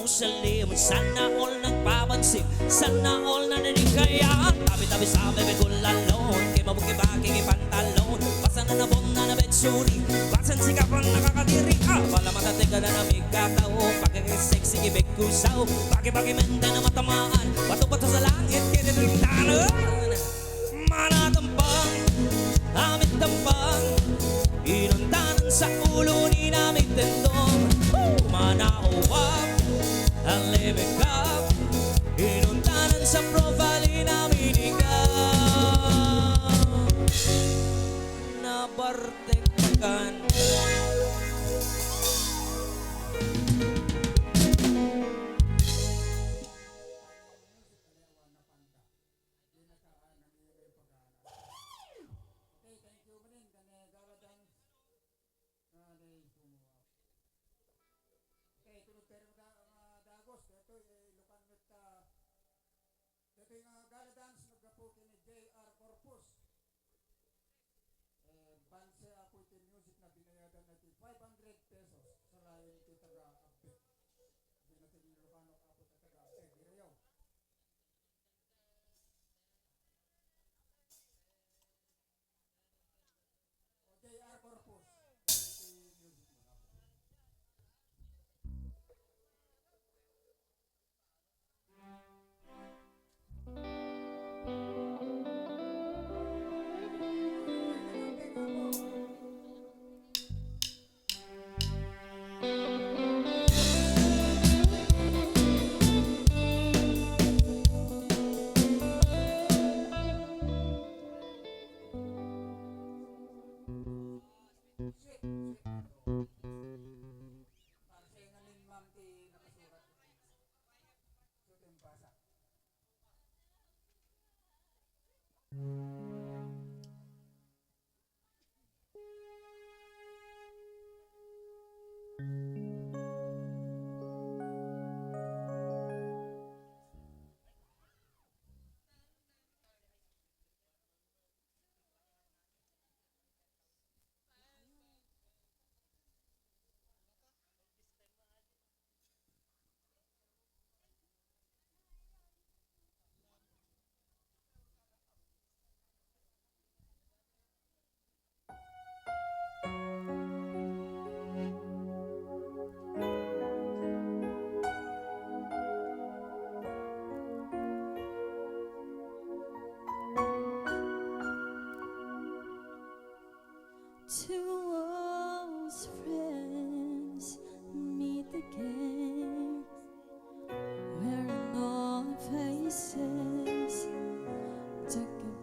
sa limon. Sana all nagpapansin, sana all naninigayan. Tabi-tabi sa bebe ko lalon, kay mabuki-baki pantalon. Basta na nabong na nabetsuri, basan si kapang nakakadiri. Pala matatig ka na namigkatao, pagkakasexy ibig kusaw. Baki-baki mente na matamaan, bato-bato sa langit, kinirintanan. Manatampang, amit tampang, inundanan sa ulo ni namit tendong. Manauwap, ang libigap, inundanan sa profile namin ikaw. Nabartekkan. Gala dance nagapuki ni J.R. Corpus. Banse ako iti music na binayadan natin 500 pesos sa layon iti taga-abit. Hindi natin yung Ilocano ako sa taga-abit. Girayaw. O J.R. Corpus. Iti music mo na po. Two old friends meet again, wearing old faces, taken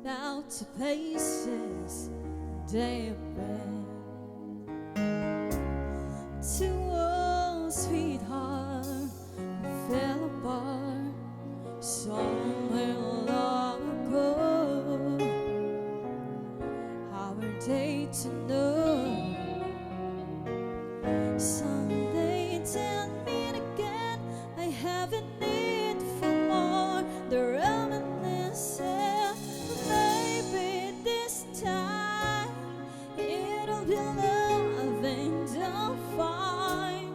out to places they have been. Two old sweethearts fell apart somewhere long ago. How were they to know? Someday they'll meet again. I have a need for more. The reminiscence. Maybe this time it'll be love and I'll find.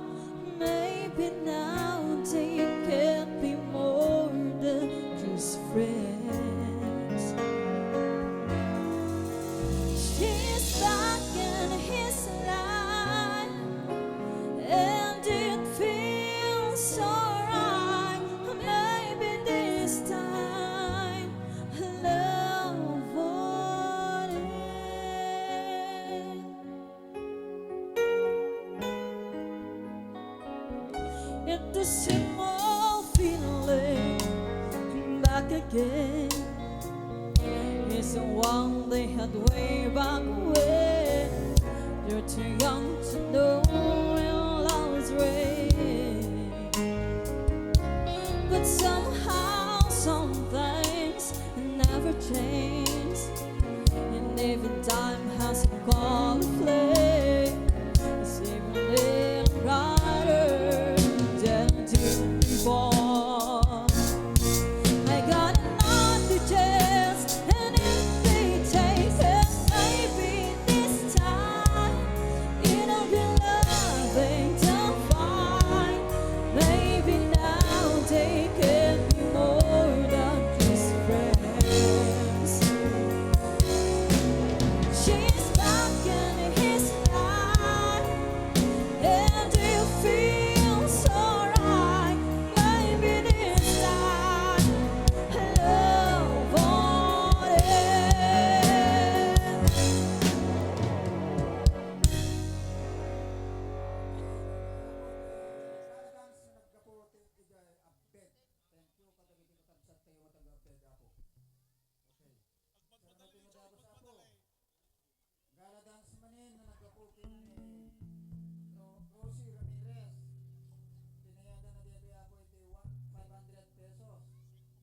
Maybe now they can be more than just friends. She's back in his life, and it feels alright. Maybe this time love won't end. It's the same old feeling back again. It's the one they had way back when. You're too young to know when love is real. But somehow some things never change, and even time has gone to play. It's even brighter than before. I got another chance, and if they take it, maybe this time it'll be love and I'll find. Maybe nagabukin ni Rosie Ramirez. Pinayadan na dito ako iti 500 pesos.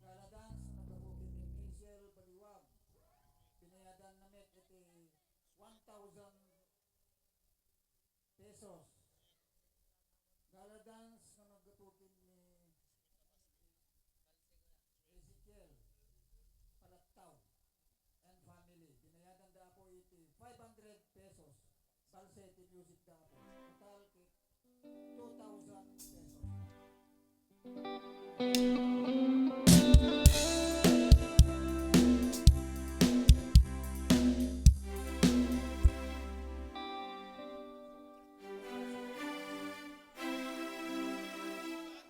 Gala dance na nagabukin ni Michelle Baliwag. Pinayadan na met iti 1,000 pesos. Gala dance na nagabukin ni Ezekiel Palataw and family. Binayadan da po iti 500 pesos. Falsete music da po. Total 2,000 pesos.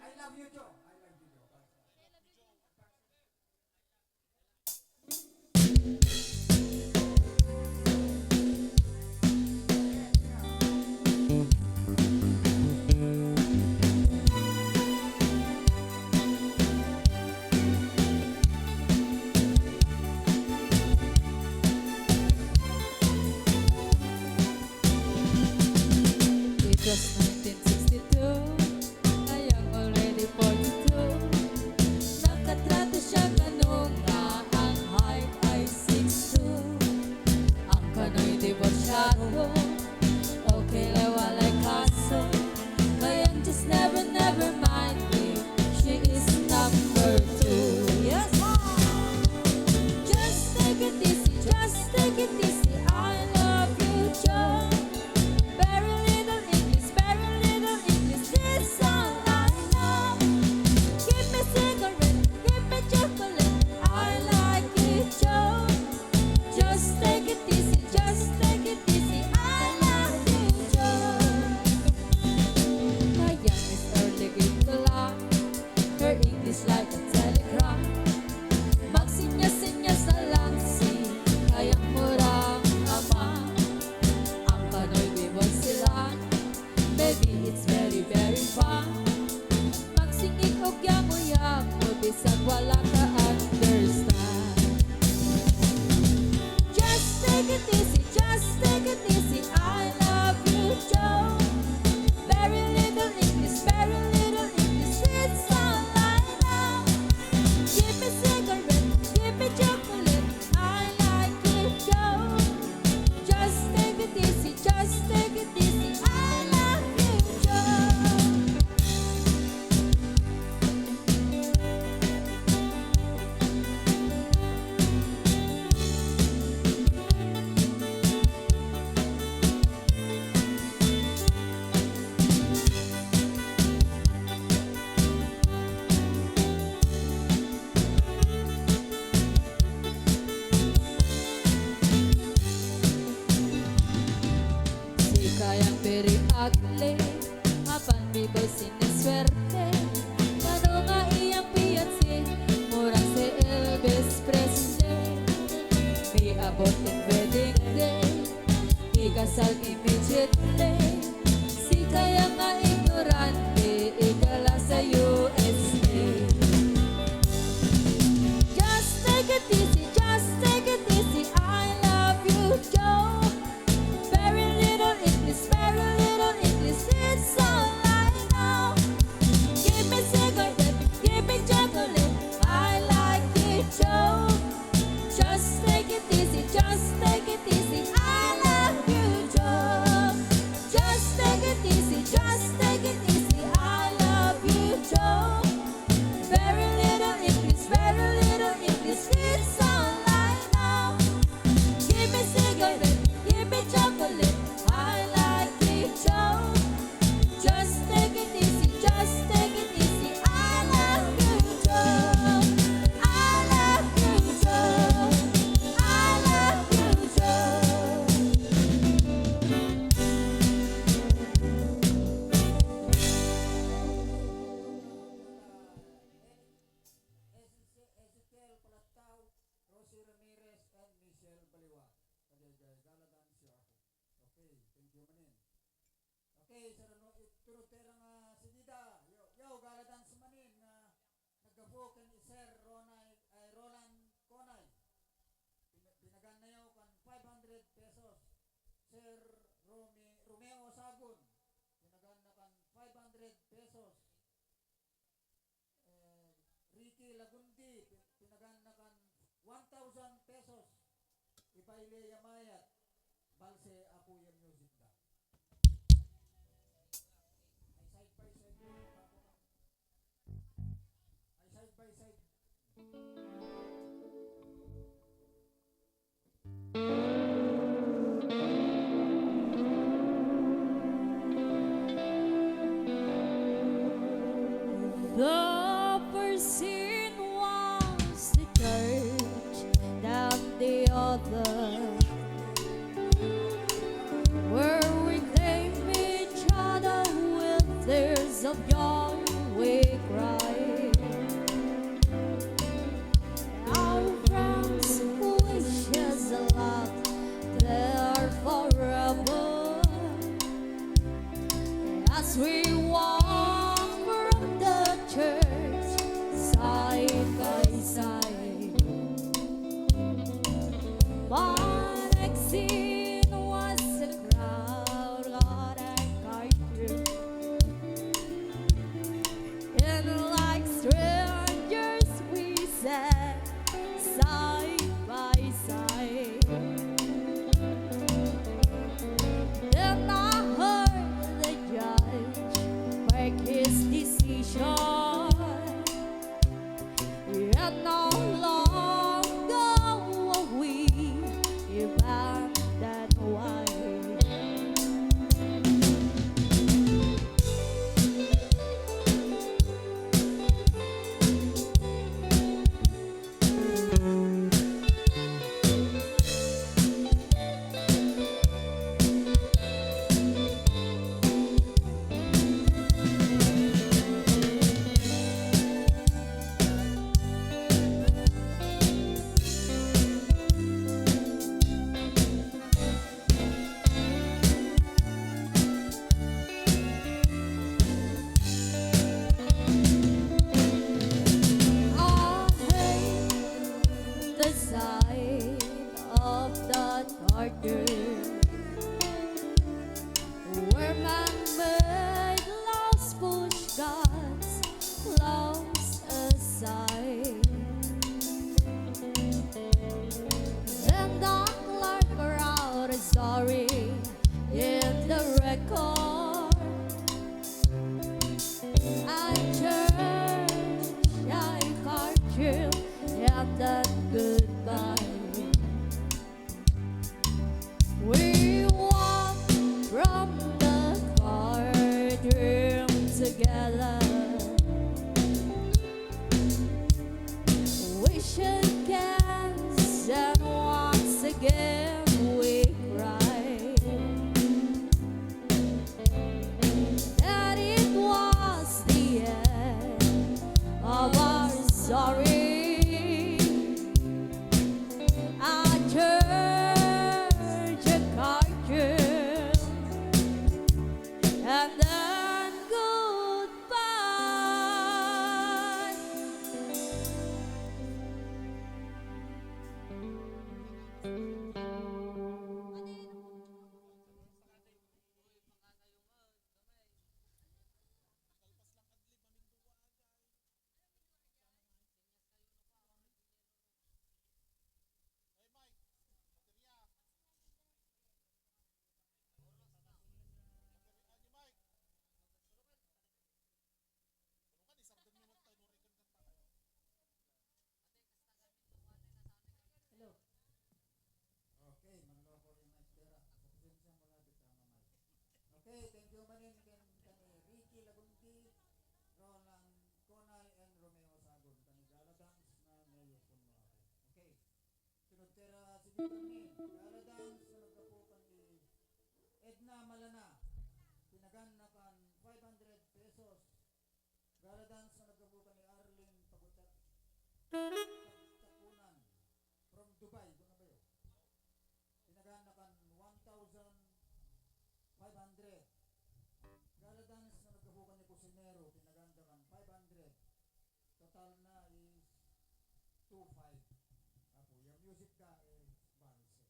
I love you, Joe. I love you, Joe. It was 1962, I am already 42. Nakatrato siya ganun na ang height ay 6'2". Ang kano'y diborsyado, okay lang walay kaso. Kaya just never mind me, she is number 2. Yes, just take it easy, just take it easy. I love you, Joe. Very little English, this all I know. Give me cigarette, give me chocolate, I like it, Joe. Just take it easy, just take it easy, I love you, Joe. My young is early grade ko lang, her English like a telegram. Magsinyas-sinyas na lang kayang murang ama. Ang kano'y bibol sila, baby, it's very, very fun. Magsingig og yamoy-yamo, bisag wala ka understand. Just take it easy, just take it easy, I love you, Joe. Very little English, it's all I know. Give me cigarette, give me chocolate, I like it, Joe. Just take it easy, I love you, Joe. Si kayang very ugly, apan bibol siniswerte. Kano nga iyang Piat murang si Elvis Presley. May abot in wedding day, ikasal immediately. Si kayang nga ignorante, igala sa USA. Just take it easy, I love you, Joe. Very little English, it's all I know. Give me cigarette, give me chocolate, I like it, Joe. Just take it easy, I love you, Joe. Just take it easy, I love you, Joe. Very little English, it's all I know. Give me cigarette, give me chocolate, I like it, Joe. Just take it easy, I love you, Joe. I love you, Joe. I love you, Joe. Ezekiel Palataw, Rosie Ramirez, and Michelle Baliwag. Gala dance siya ako. Okay, thank you manin. Okay, sarano ituro tera nga sinida. Yo, gala dance manin na nagabo kan Sir Roland Conay. Pinagan na yo kan 500 pesos. Sir Romy 1,000 pesos. Ipaile yamayat. Balse apo yung music da. Ay side by side. Ay side by side. The first sin was the church, then the other, where we claim each other with tears of joy we cry. Our friends wish us a lot there forever as we walk from the church side by side. But exit was a crowd got encouraged, and like strangers we sat side by side. Then I heard the judge make his decision, and no longer will we abandon white. I hate the sight of the garden where man-made laws push God's laws aside. And the clerk wrote a story in the record. I church, I cartoon, and then goodbye. We walk from the courtroom together. We shook hands and once again we cried. That it was the end of our story. Our church a cartoon, and then goodbye. Okay, manloko rin na istera. Pasensya mo labit ang mamay. Okay, thank you manin kani Ricky Lagunti, Roland Conay, and Romeo Sagon. Kani Galadans na mayo kun mo ako. Okay. Sunod tera si Victorine. Galadans na nagkapukan ni Edna Malana. Tinagan na kan 500 pesos. Galadans na nagkapukan ni Arlene Pagutat. Tapunan from Dubai. Kung na ba yun? Tinagan na kan 1,500. Galadans na nagkabukan ni Kusinero, tinaganda kan 500. Total na is 2,500. Apo, yung music ka is balse.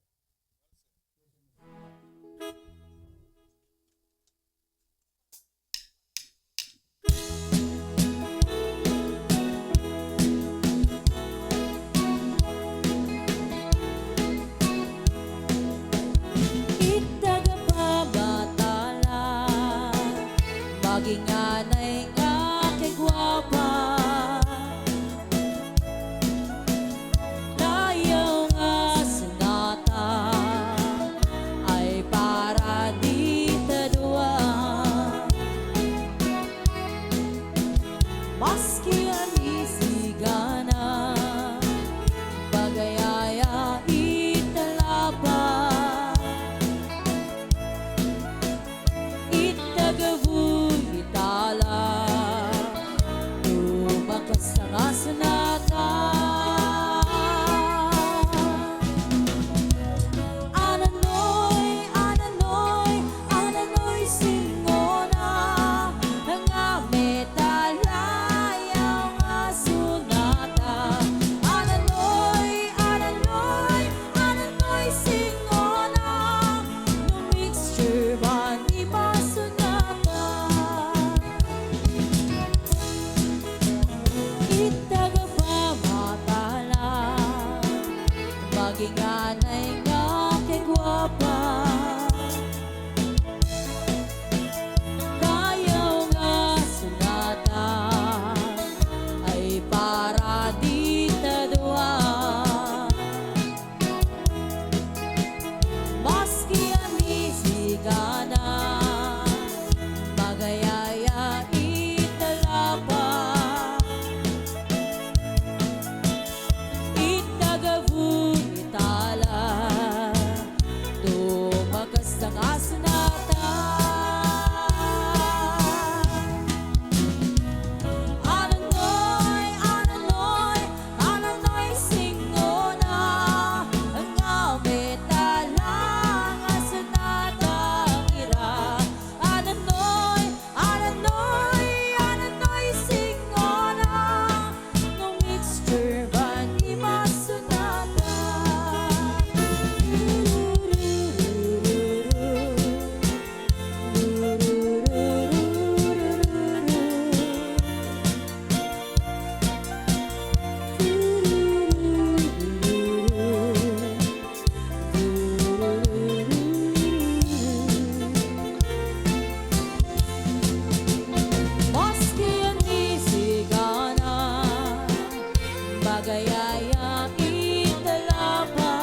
nga sunata. Ananoy, singona, nga metalayaw nga sunata. Ananoy, singona, no mixture man di masunata. Itaga pa matala, maginganay nga kegwapa. Kayaw nga sunata, ay para di tadwa. Maski anisigana, magayaya italapa. Itagavu itala, tumakas ang asunata. Ananoy, singona, nga metala nga sunata ira. Ananoy, singona, no mixture man di masunata. Maski anisigana, bagayaya italapa.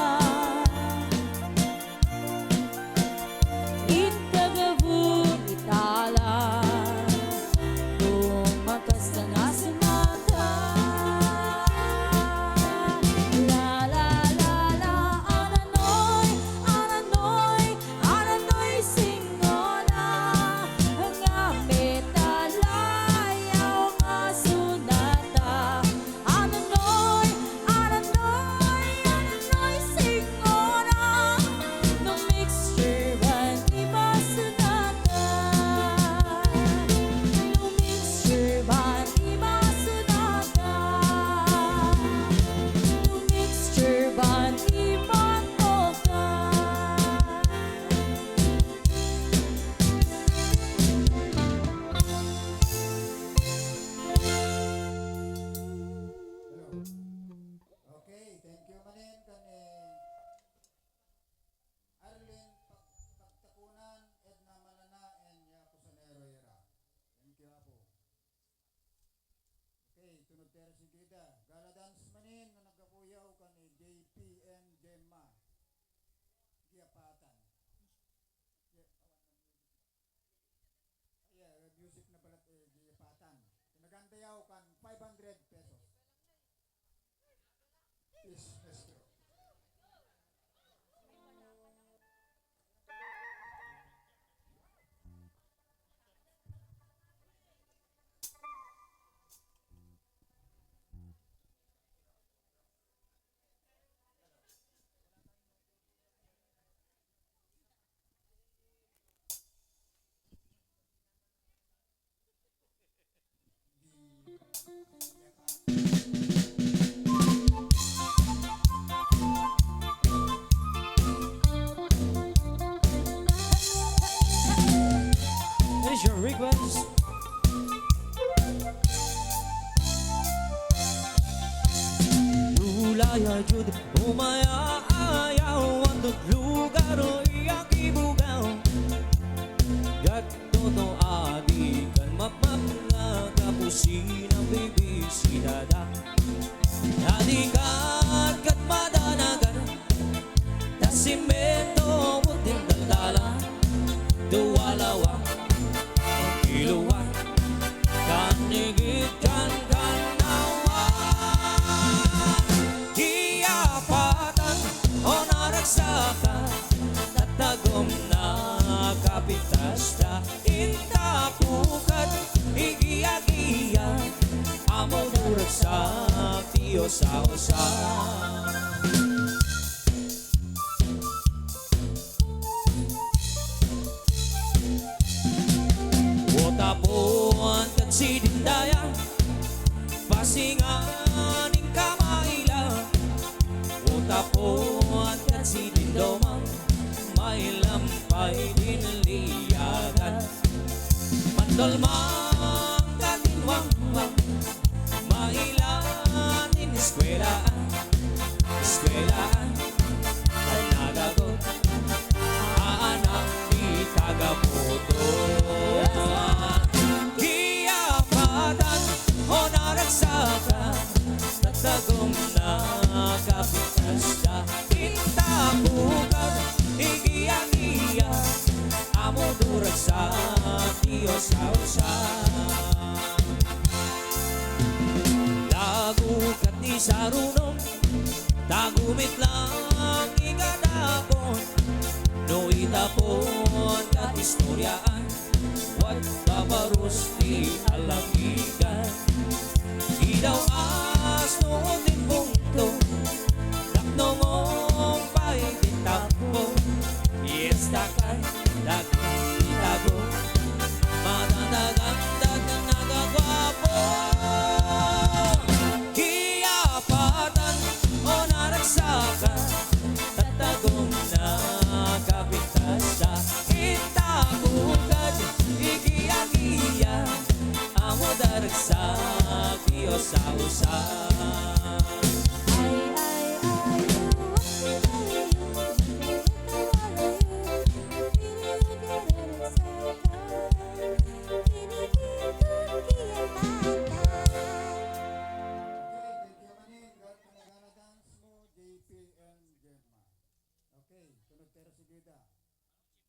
Itagavu itala, tumakas ang asunata. La la la la, ananoy, singona, nga metalayaw nga sunata. Ananoy, singona, no mixture man di masunata. No mixture man di masunata. No mixture man di matoka. Okay, thank you manin kani Arlene Pagtakunan, Edna Manana, and Yapo Sanero Ira. Thank you, Apo. Okay, tunod tayo si Gida. Gala dance manin nga nagkapuyaw kani JP and Gemma. Giapatan. Yeah, music na pala Giapatan. Tinagandayaw kan 500 pesos. Yes, let's go. What is your request? Ulaya jud umaya ayaw andog lugaro iyak ibugaw Gatto to adi kan mapap nga kapusin ang baby sinada Nadikat kat madanagan Tasimento puting daldala Duwalawa ang kiluwa Kanigit kan kanawan Hiyapatan o naragsakan Tatagom na kapitasta Intapukat Igiya-giya Amo murag daragsak ti usa-usa. Utapon kat si Dindaya, pasinganing kamaila. Utapon kat si Dindomang, may lampay dinliyagan. Mandolmang katinwang-wang, mailanin eskwelaan. Eskwelaan, ay nagagot, aanak di tagaputo. Kiyapatan o naragsakan, tatagong nakapitas da. Intabukad, igiya-giya, amo duragsak ti usa-usa. Dagukat ni sarunong, tagumit lang igadapon. No itapon kat istoryaan, wag babarus ti alamigan. Idaw as noon din punkto, daknongong pa'y ditapon. Iestakan, daging itago, madadagandag na nagagwapo. Kiyapatan o naragsakan, tatagong nakapintas da. Itabugad, igiya-giya, amo daragsak ti usa-usa.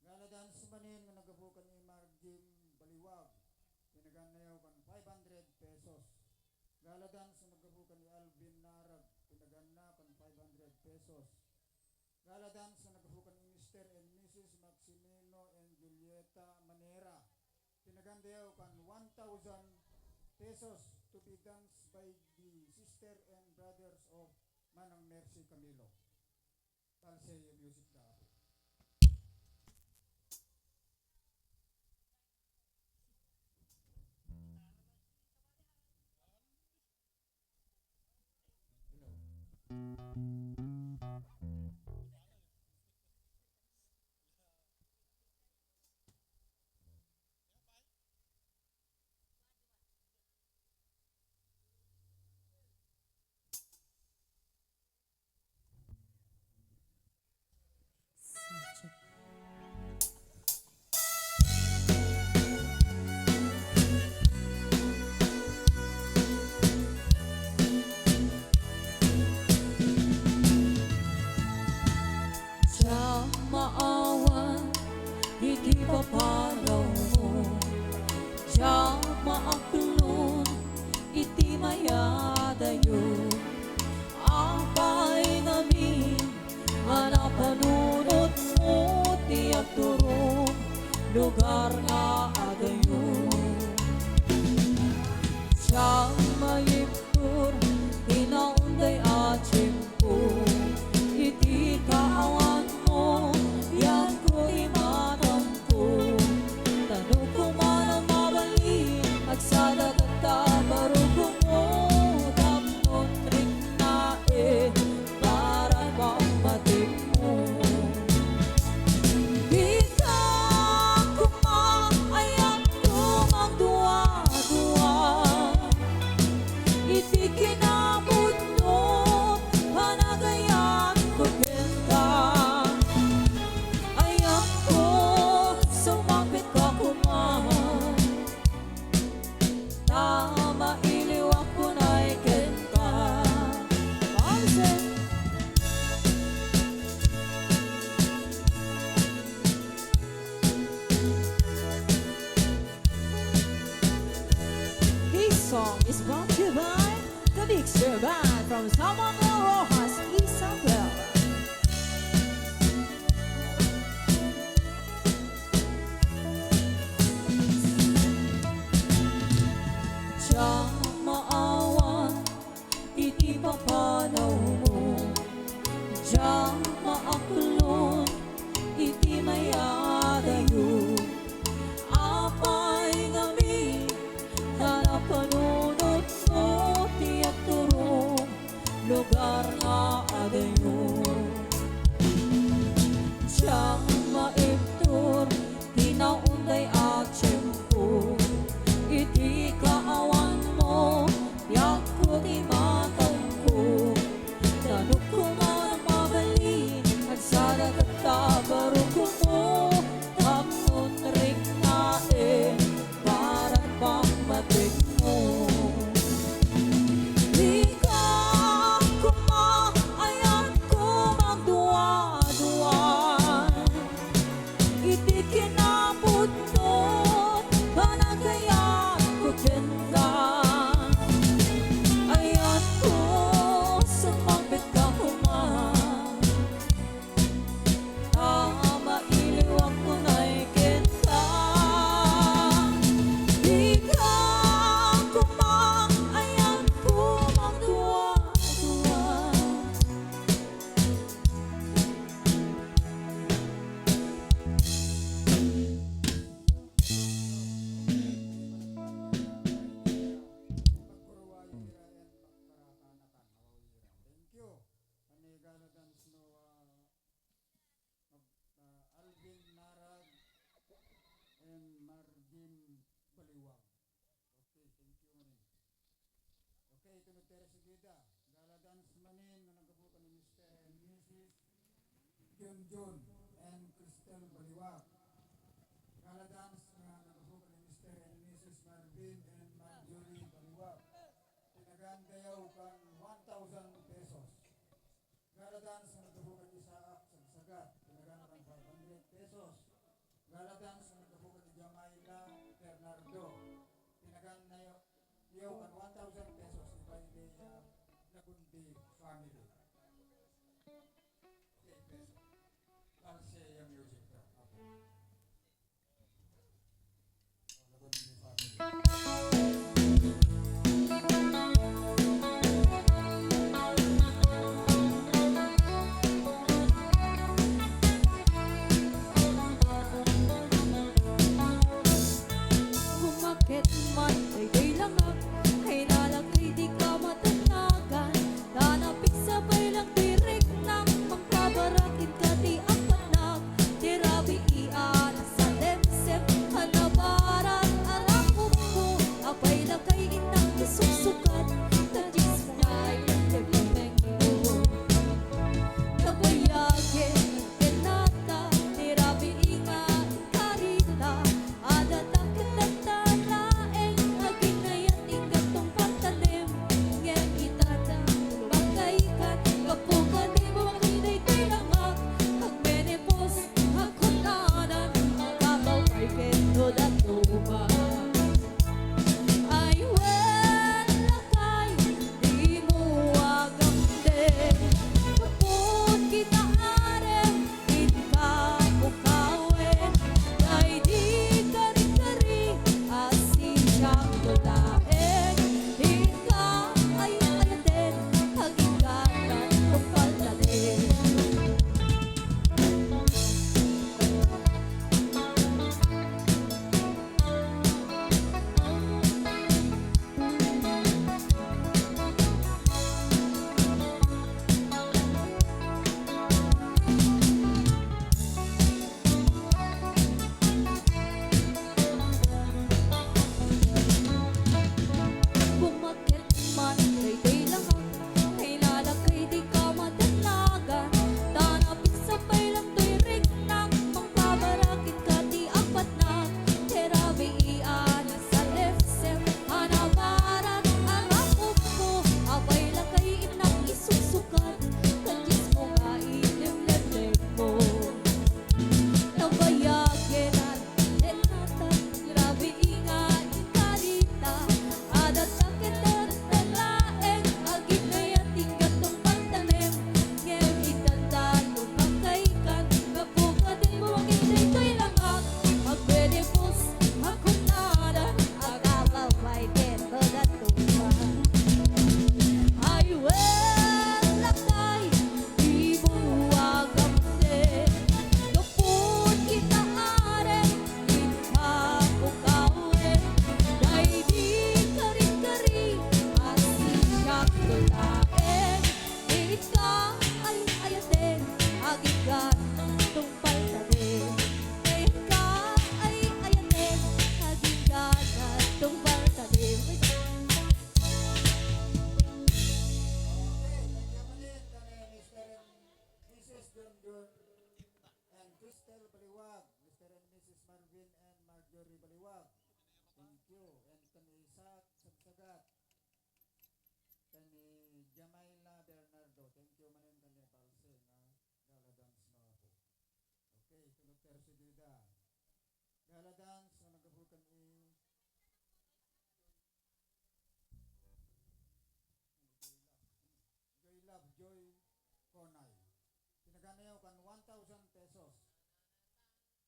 Gala dance manin nga nagabukan ni Marjim Baliwag, pinaganayaw kan 500 pesos. Gala dance nga nagabukan ni Alvin Narag, pinagana kan 500 pesos. Gala dance nga nagabukan ni Mr. and Mrs. Maximino and Julieta Manera, pinaganayaw kan 1,000 pesos to be danced by the sister and brothers of Manang Mercy Camilo. Talse yung music dapat. Maawan, iti papalaw mo. Siya maakulon, iti mayadayo. Apay namin, anapanunot mo, tiyak turong lugar nga agayo. Siya mayiptur, inaunday at simpo. Iti kaawan mo, yan ko'y matampo. Tanong ko man ang mabalik, at sa dagat ka, barugo mo, damnon rin na para mamatid mo. Di ka kumaayak kumang duwa-duwa, iti kinamot mo, panagayan ko genta. Ayak ko, sumapit ka kumahan, tama iliwak ko na'y genta. Pansin, this song is brought to you by the Big papanaw mo Diyang maakulon iti mayadayo Apay ngami hanapanunod mo tiyak turong lugar nga adayo Diyang maibtur tinaunday at tiyempo iti kaawan mo yak ko ti matang ko tanong ko man mabalin at sana katabaro ko mo tapon rin nae parang pangmatik mo di ka kumaayan ko magduwa-duwan iti kinabutot panagayat ko ganda ayat ko sumambit ka human tama iliwag mo na'y kita di ka kumaayan ko magduwa-duwan Pagkuruwayo irayan pagkarakanakan awawira. Thank you. Panigaladan sno Alvin Narag and Marvin Baliwag. Okay, thank you manin. Okay, ito na tere sigida. Galadan manin na nagabukan ni Mr. and Mrs. Junjun and Crystal Baliwag. Galadans na nagabukan ni Mr. and Mrs. Marvin and Marjorie Baliwag. Tinagandayaw kan 1,000 pesos. Galadans na nagabukan ni Saak Sagsagat. Tinagandayaw kan 500 pesos. Galadans na nagabukan ni Jamaila Bernardo. Tinagandayaw kan 1,000 pesos. Iba hindi Nagundi family. Okay, peso. Alsea Music. Nagundi family. Humakit man ay langak ay nalagay di ka matanagan nanapik sa tercedida. Gala dance na nagabukan Joy Love, Joy Konay. Pinaganayaw kan 1,000 pesos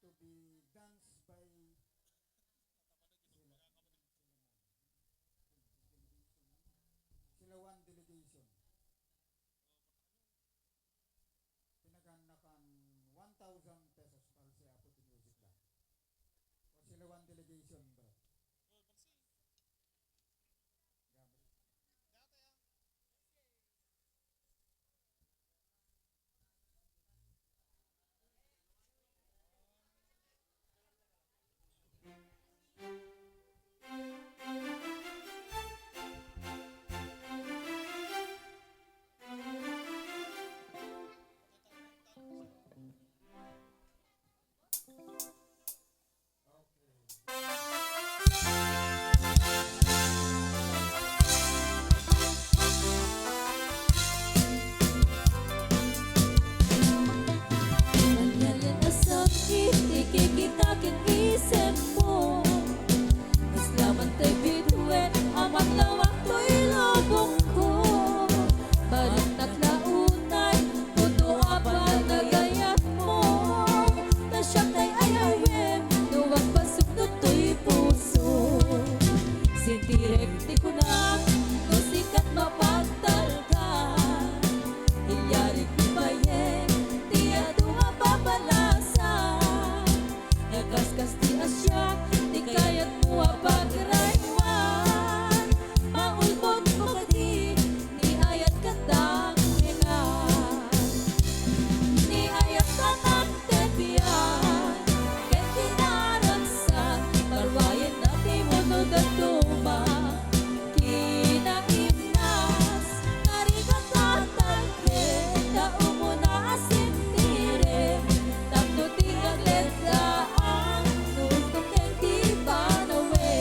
to be danced by Silawan Delegation. Pinaganakan 1,000 pesos para sa Apo di Music lang. O Silawan Delegation bro. Gamit. Manyalan na sakit, ikikitakin isip mo. Mas laman ta'y bituin, amat lawak to'y lobong ko. Balit na't launay, puto apal na gayat mo. Na siya ta'y ayawin, nuwag pasuknot to'y puso. Sintirek di ko na, no sikat mapagtal ka. Ilyarik di bayen, di ado mapabalasa. Nagkaskas di asya, di kayat mo apagraywan. Maulbot mo ka di, ni ayat katang hingan. Ni ayat katang tebiyan, ken kinaragsan, marwayan na di mo no datuma. Kinaimnas, narigat tatagke, tao mo na asintire. Tapno di agledaan, nustok ken di panawe.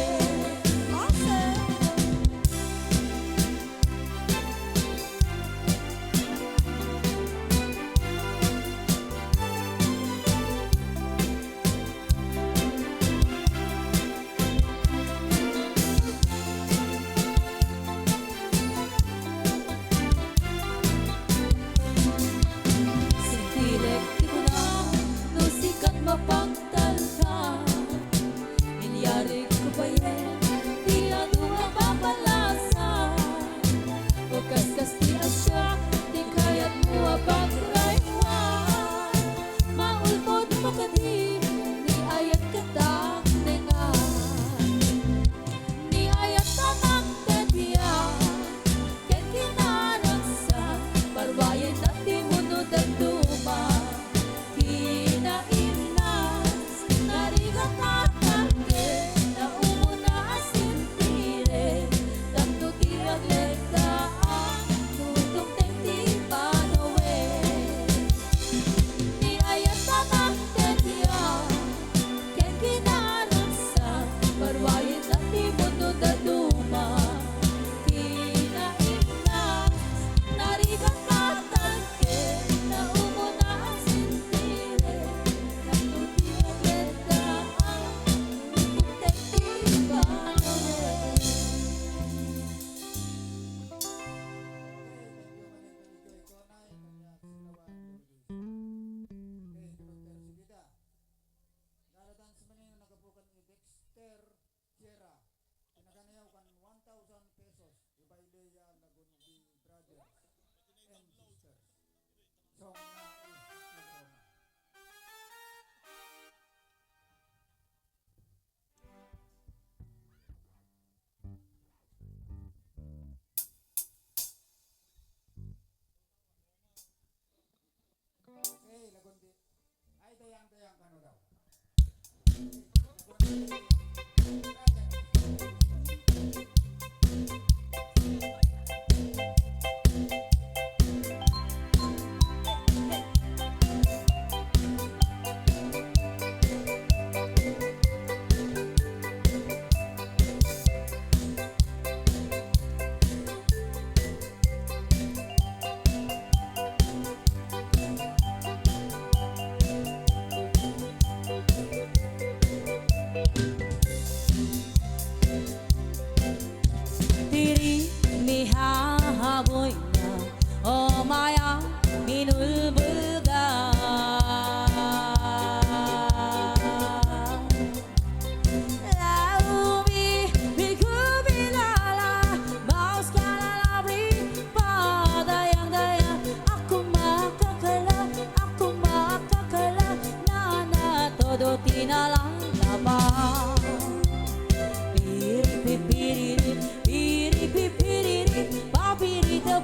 Sintirek di ko na, no sikat mapagtal ka. Ilyarik ko pa yan, di ado mapabalasa. O kaskas di asya, di kayat mo apagraywan. Maulbot mo ka di, ni ayat katang nengan. Ni ayat katang tebiyan, ken kinaragsan, barbayan na di mo no datuma. Kinaimnas, narigat tatagke, tao mo na asintire. Tapno di agledaan, nustok ken di panawe. Ni ayat katang tebiyan, ken kinaragsan, barbayan na di mo no datuma. Kinaimnas, narigat tatagke, tao mo na asintire. Tapno di agledaan, nustok ken di panawe. Gala dance manin nagabukan Dexter Sierra. Pinaganayaw kan 1,000 pesos. Ibaylea Lagunubi Brothers and Sisters. Song na is Lagrona. Lagundi. Ay, dayang-dayang kano daw.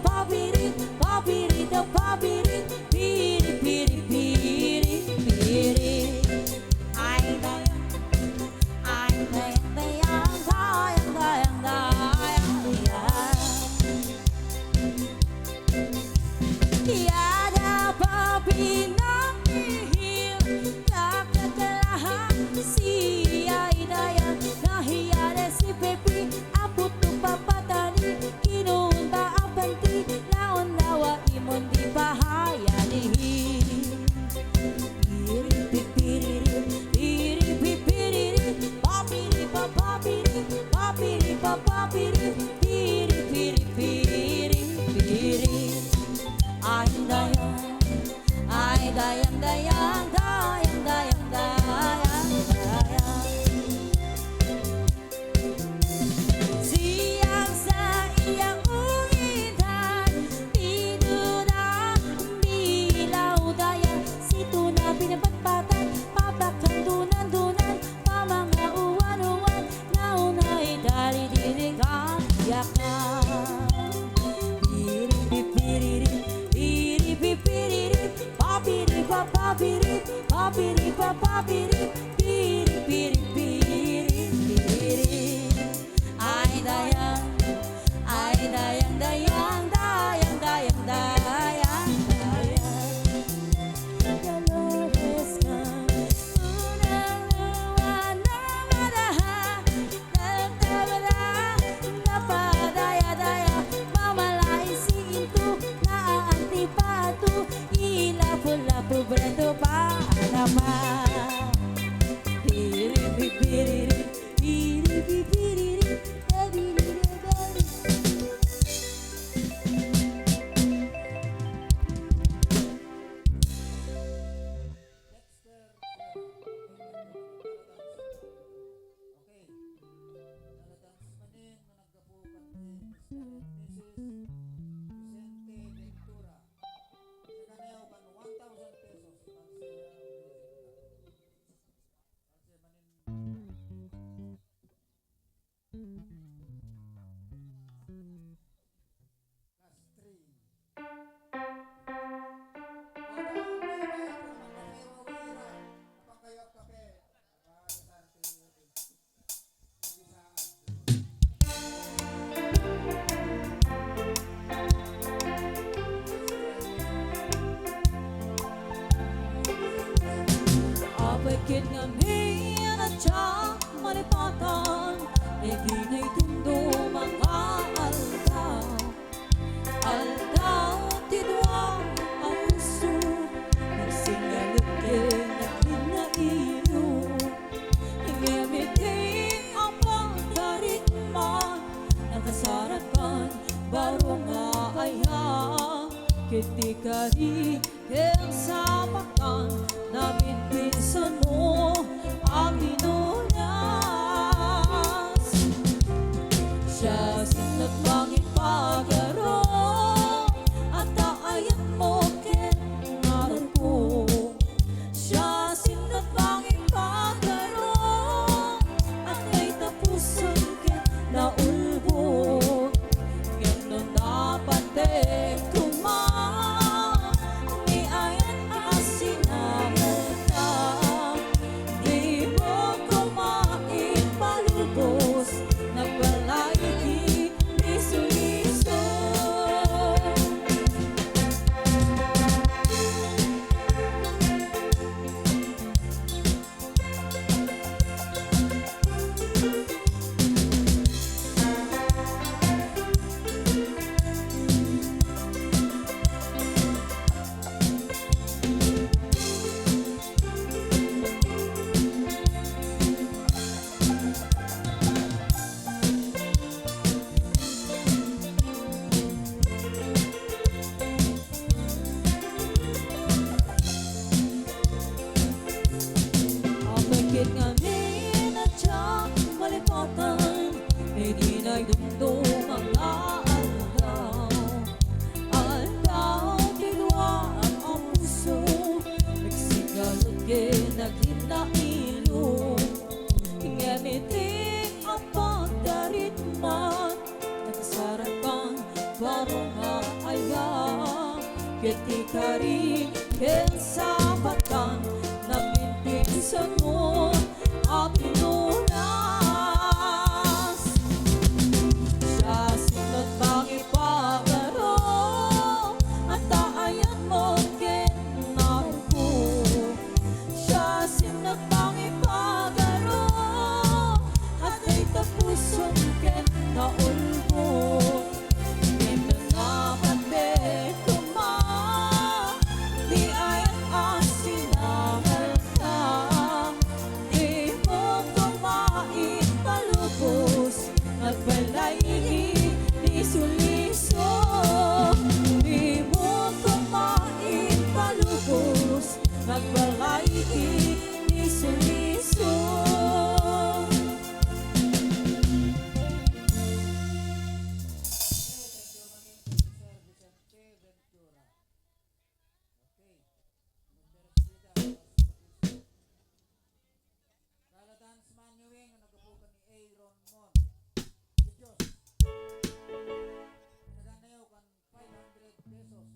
papiri, papiri, the papiri, piri, piri, piri, piri. Ay dayang, dayang, dayang, dayang, dayang, dayang. Tiada papinangihil, kakakalahan si ay dayang, nahiya si Pepi, abot ng papatani, kinunta ang panti, laon lawa imon di bahayanihin. Ay dayang, dayang, dayang, dayang, dayang, dayang. Siyang sa iyang uwitan, tinuda, bilaw dayang, sito na pinapatpatan, papakang dunan, pamanga uwan-uwan, naunay dali-dilig ang yakan. Papiri, papiri, papiri, papiri, piri, piri, piri, piri. Ay dayang, dayang, dayang, dayang, dayang, dayang. Dolores ka, unang luwan na madaha, nagtabala, napadaya-daya, mamalay si Intu, naaantipatu, ilapu-lapu berendo panama. Piri, piri, piri, piri, piri, piri, Dexter okay, naladans manin managgapukan ni Mr. and Mrs. Vicente Ventura. Pinaganayaw kan 1,000 pesos ang siya class 3. Apakit nga min at siya malipatan, ibigay tundo mga aldaw. Aldaw tidwa ang uso, nagsingalutin na kinaino. Ngamiting ang pagkaritma, nakasarakan baro nga ayang. Ketika di keng sapakan, namin pinsan mo ang inunas. Siya sinat manging pagaro, at taayan mo ken naran ko. Siya sinat manging pagaro, at kay tapusan ken naulbog. Ganon dapat kumang ni ayan asinamata. Di mo kaya kiti kari ken sabatan na pintinsan mo at pinunas siya sinat makipagaro at taayan mo kinarko siya sinat makipagaro at ay tapuson ken naulbo ito na pati kuma di ayat asinamal ka di mo kumain palubos nagbalay liso-liso di mo kumain palubos nagbalay liso-liso. Dance man yung nagabukan ni Aaron Mon. Diyos. Naganayaw kan 500 pesos.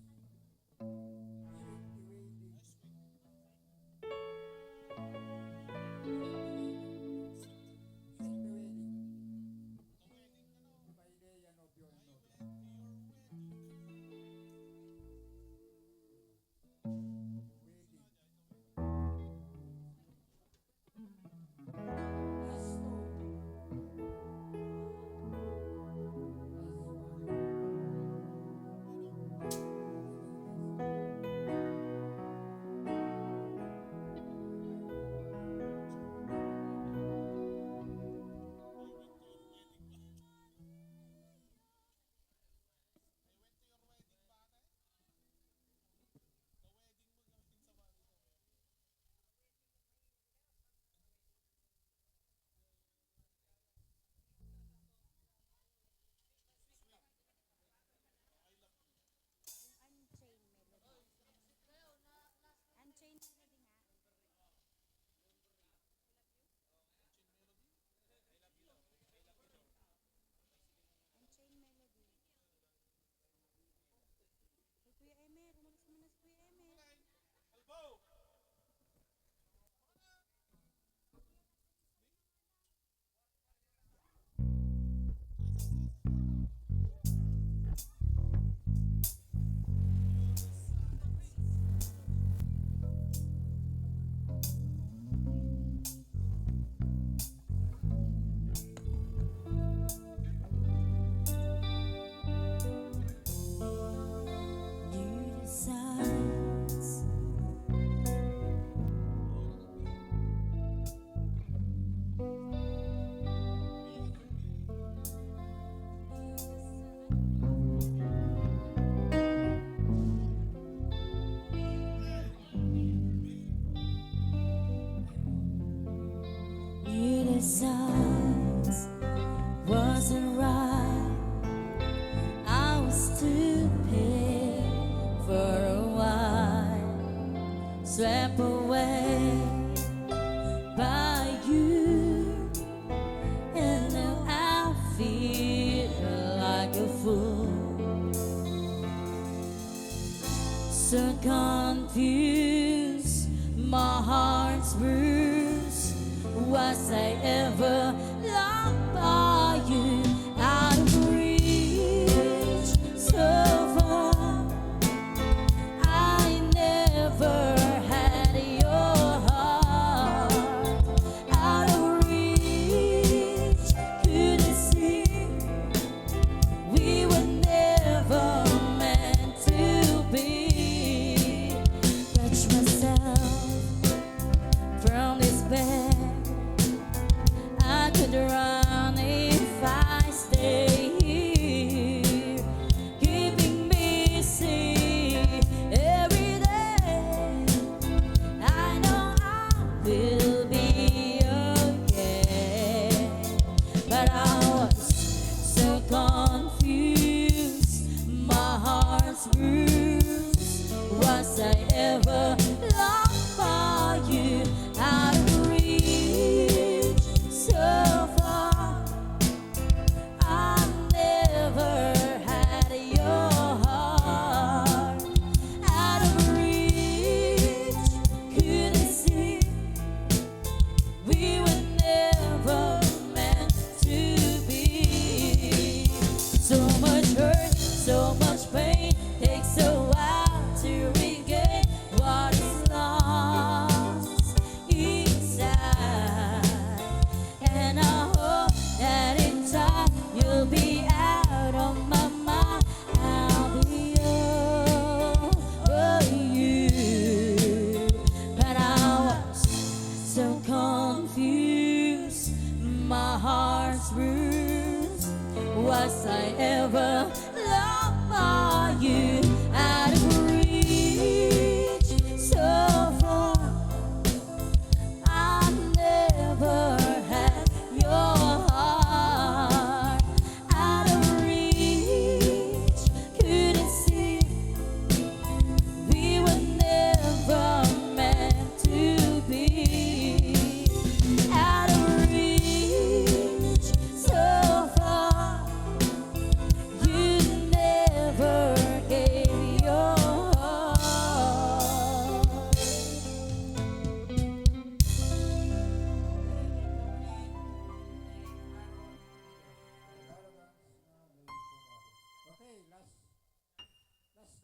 Signs wasn't right. I was stupid for a while, swept away by you, and now I feel like a fool, so confused, my heart's bruised. Was I ever loved by you? Out of reach, so far. I never had your heart. Out of reach, couldn't see we were never meant to be. Catch myself from this bed. I could run if I stay here, keeping me safe every day. I know I will be okay, but I was so confused, my heart's bruised. Was I ever loved by you? Out of reach, so far. I never had your heart.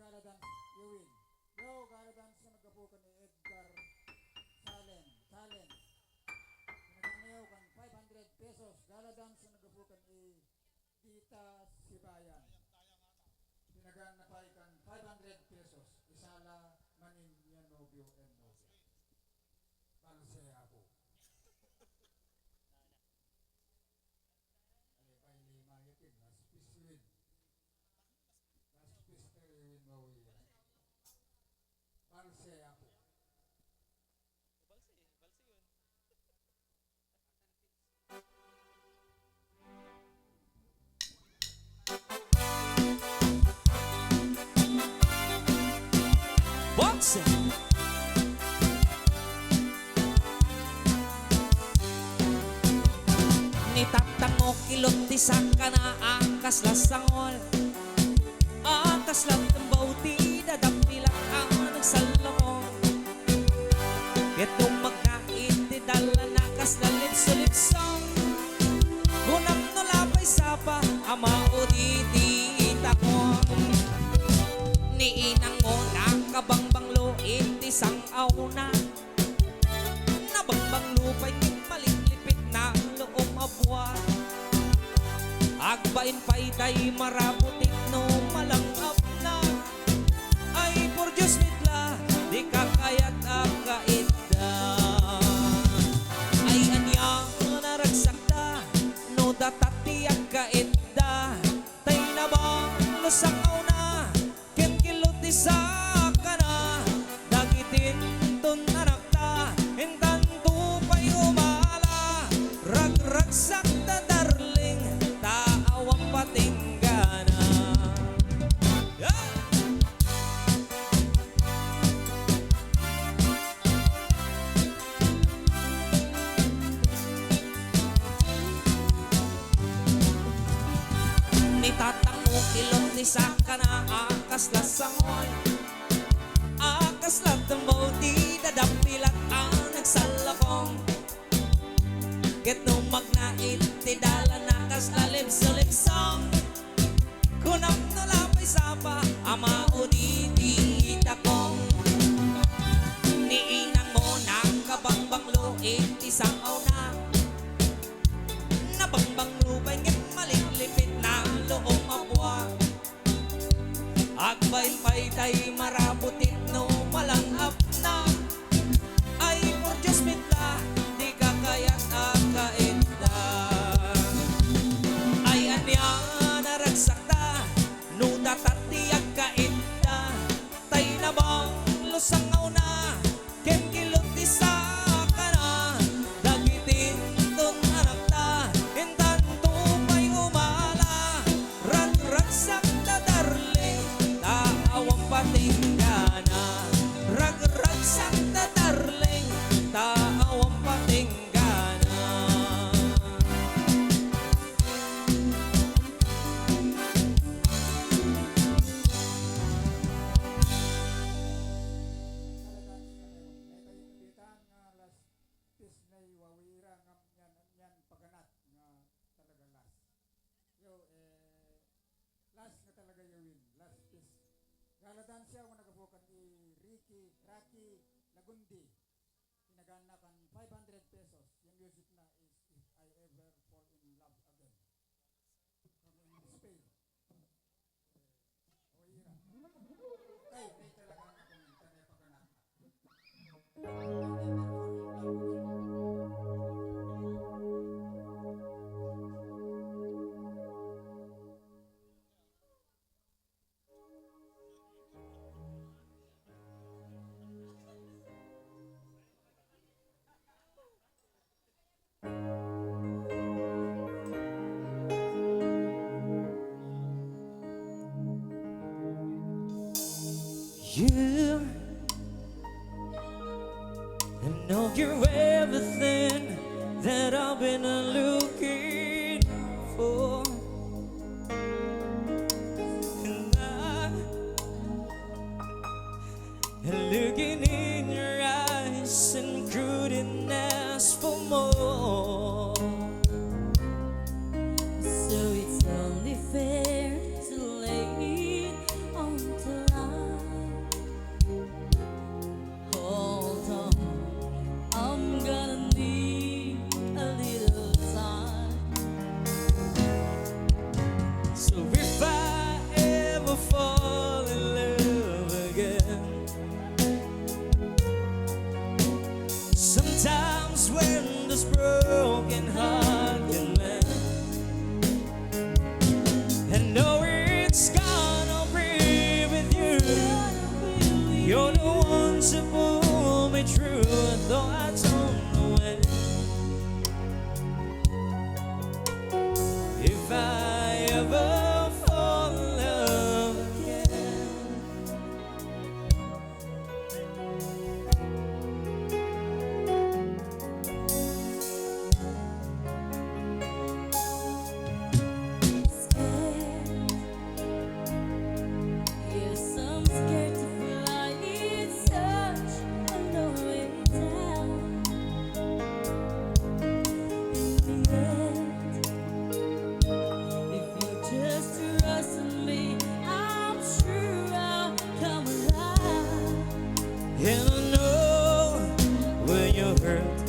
gala dance, you win. Yo, gala dance na nagabukan ni Edgar Salen. Pinaganayaw kan 500 pesos. Gala dance na nagabukan ni Tita Sibayan. Pinaganapay kan 500 pesos. Isala manin niya nobyo and nobya. Balse ako. Ali pa lima yakin. Last piece win. Last piece win mawi. Balse ako. Boxing. Ni tatango kilot ti saka na akas lasangol. Akas lang tambaw ti dadapilak ang nagsalong. Ito magkait ti dala na kas na lips-lipsong. Kunam no lapay sapa ama o di takon. Ni inang mo nakabangbang luit ti sangaw na. Nabangbang lupay ti maliklipit na loob abuat. Agbain pa'y tay marabutit no malangap na. Ay por Diyos mitla di kakayat akaida. Ay anyang naragsakda no datati akaida. Tay nabang lusangaw na ken kilot ti saka na. Dagitin ton anak ta entan tupay umala. Ragragsak na darling taawang patinggana. Yeah! Ni tatango kilot ni saka na akas lasangol. Akas lang tambaw di dadapilak ang nagsalakong. Ket no magnait ti dala nakas lalib sa lipsong. Kunam no lapay sapa ama o di takong. Ni inang mo nakabangbang luit isang na. Nabangbang lupay ngit maliklipit na loob mabwa. Agbail pa'y tay marabutit no malangap na. Ay por Diyos mitla di kakayat akainda. Ay anya naragsakda no datati agkainda. Tay nabang lusangaw na ken kilot ti saka na. Dagitin ton anak ta entan tupay umala. Ragragsak na darling taawang patinggana. Ragragsak na darling taawang patinggana. May kayong last piece na iwawira ngam yan paganat nga talaga last. Yo, last na talaga yung win. Last piece. Galadan siya kung nagabukan ni Rocky Lagundi. Pinagana kan 500 pesos. Yung music na is If I Ever Fall in Love Again. From in Spain. Wawira. Ay, may talaga na kuminta na paganat. You, I know you're everything that I've been looking for. And I'm looking in your eyes and couldn't ask for more. So it's only fair to lay it on the line.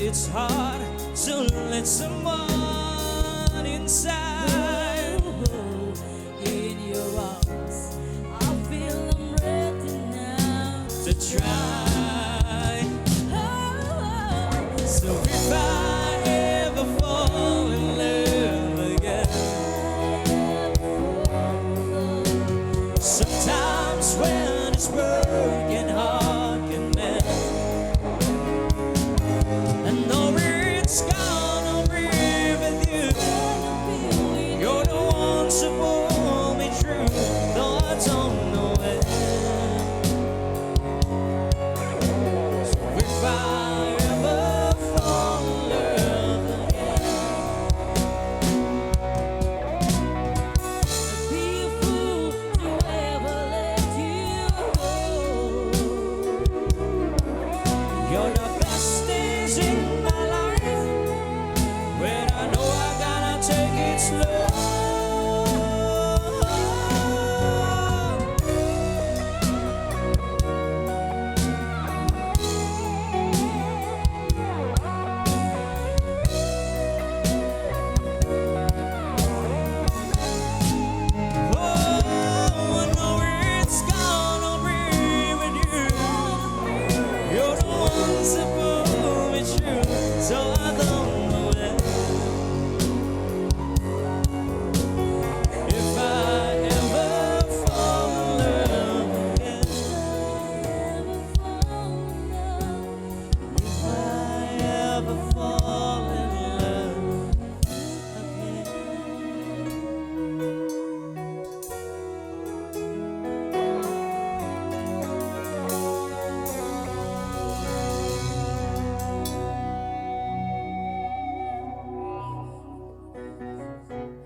it's hard to let someone inside. In your arms, I feel I'm ready now To try. So if I ever fall in love again, sometimes when this broken heart can mend, I know it's gonna be with you. You're the one to pull me through, though I don't know when. So if I ever fall in love again, be a fool to ever let you go. you're the best things in my life. When I know I gotta take it slow. Oh, I know it's gonna be with you. You're the ones that pull me through, so I don't know that. If I ever fall in love again, if I ever fall in love again.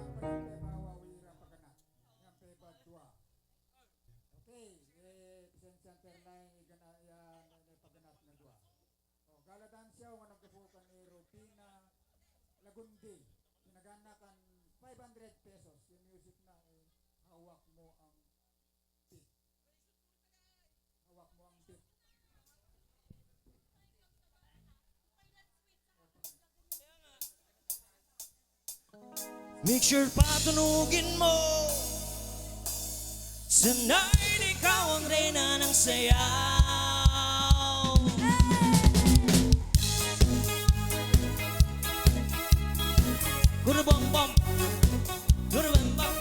Mawawira paganat. Yang pebat dua. Okay, Vincent Ternain igana yang paganat na dua. O galadan siya wanang kapukan ni Rupina Lagundi. Pinaganakan 500 pesos. Yung music na hawak mo ang beat. Hawak mo ang beat. Make sure patunugin mo. Tonight, ikaw ang reyna ng sayaw. Gurubom-bom, gurubom-bom.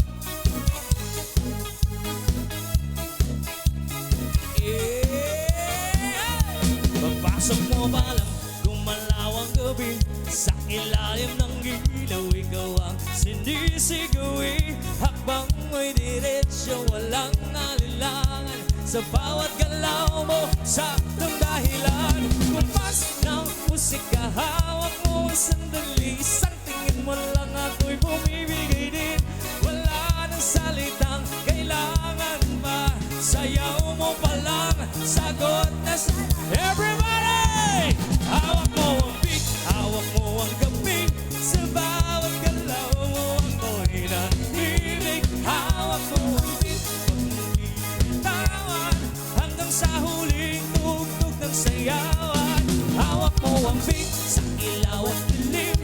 Pagpasok mo pa lang, gumalaw ang gabi. Sa ilalim ng ilaw, ikaw ang sinisigawi. Hakbang mo'y diretsyo, walang alilangan. Sa bawat galaw mo, sa dahilan. Kumpas ng musika, hawak mo ang sandali. Isang tingin mo lang ako'y bumibigay din. Wala nang salitang kailangan pa. Sayaw mo pa lang, sagot na sa everybody! Hawak mo ang beat, hawak mo ang gabi. Sa bawat galaw mo ako'y nanibig. Hawak mo ang beat, huwag mong bitawan. Hanggang sa huling tugtog ng sayawan. Hawak mo ang beat, sa ilaw at dilim.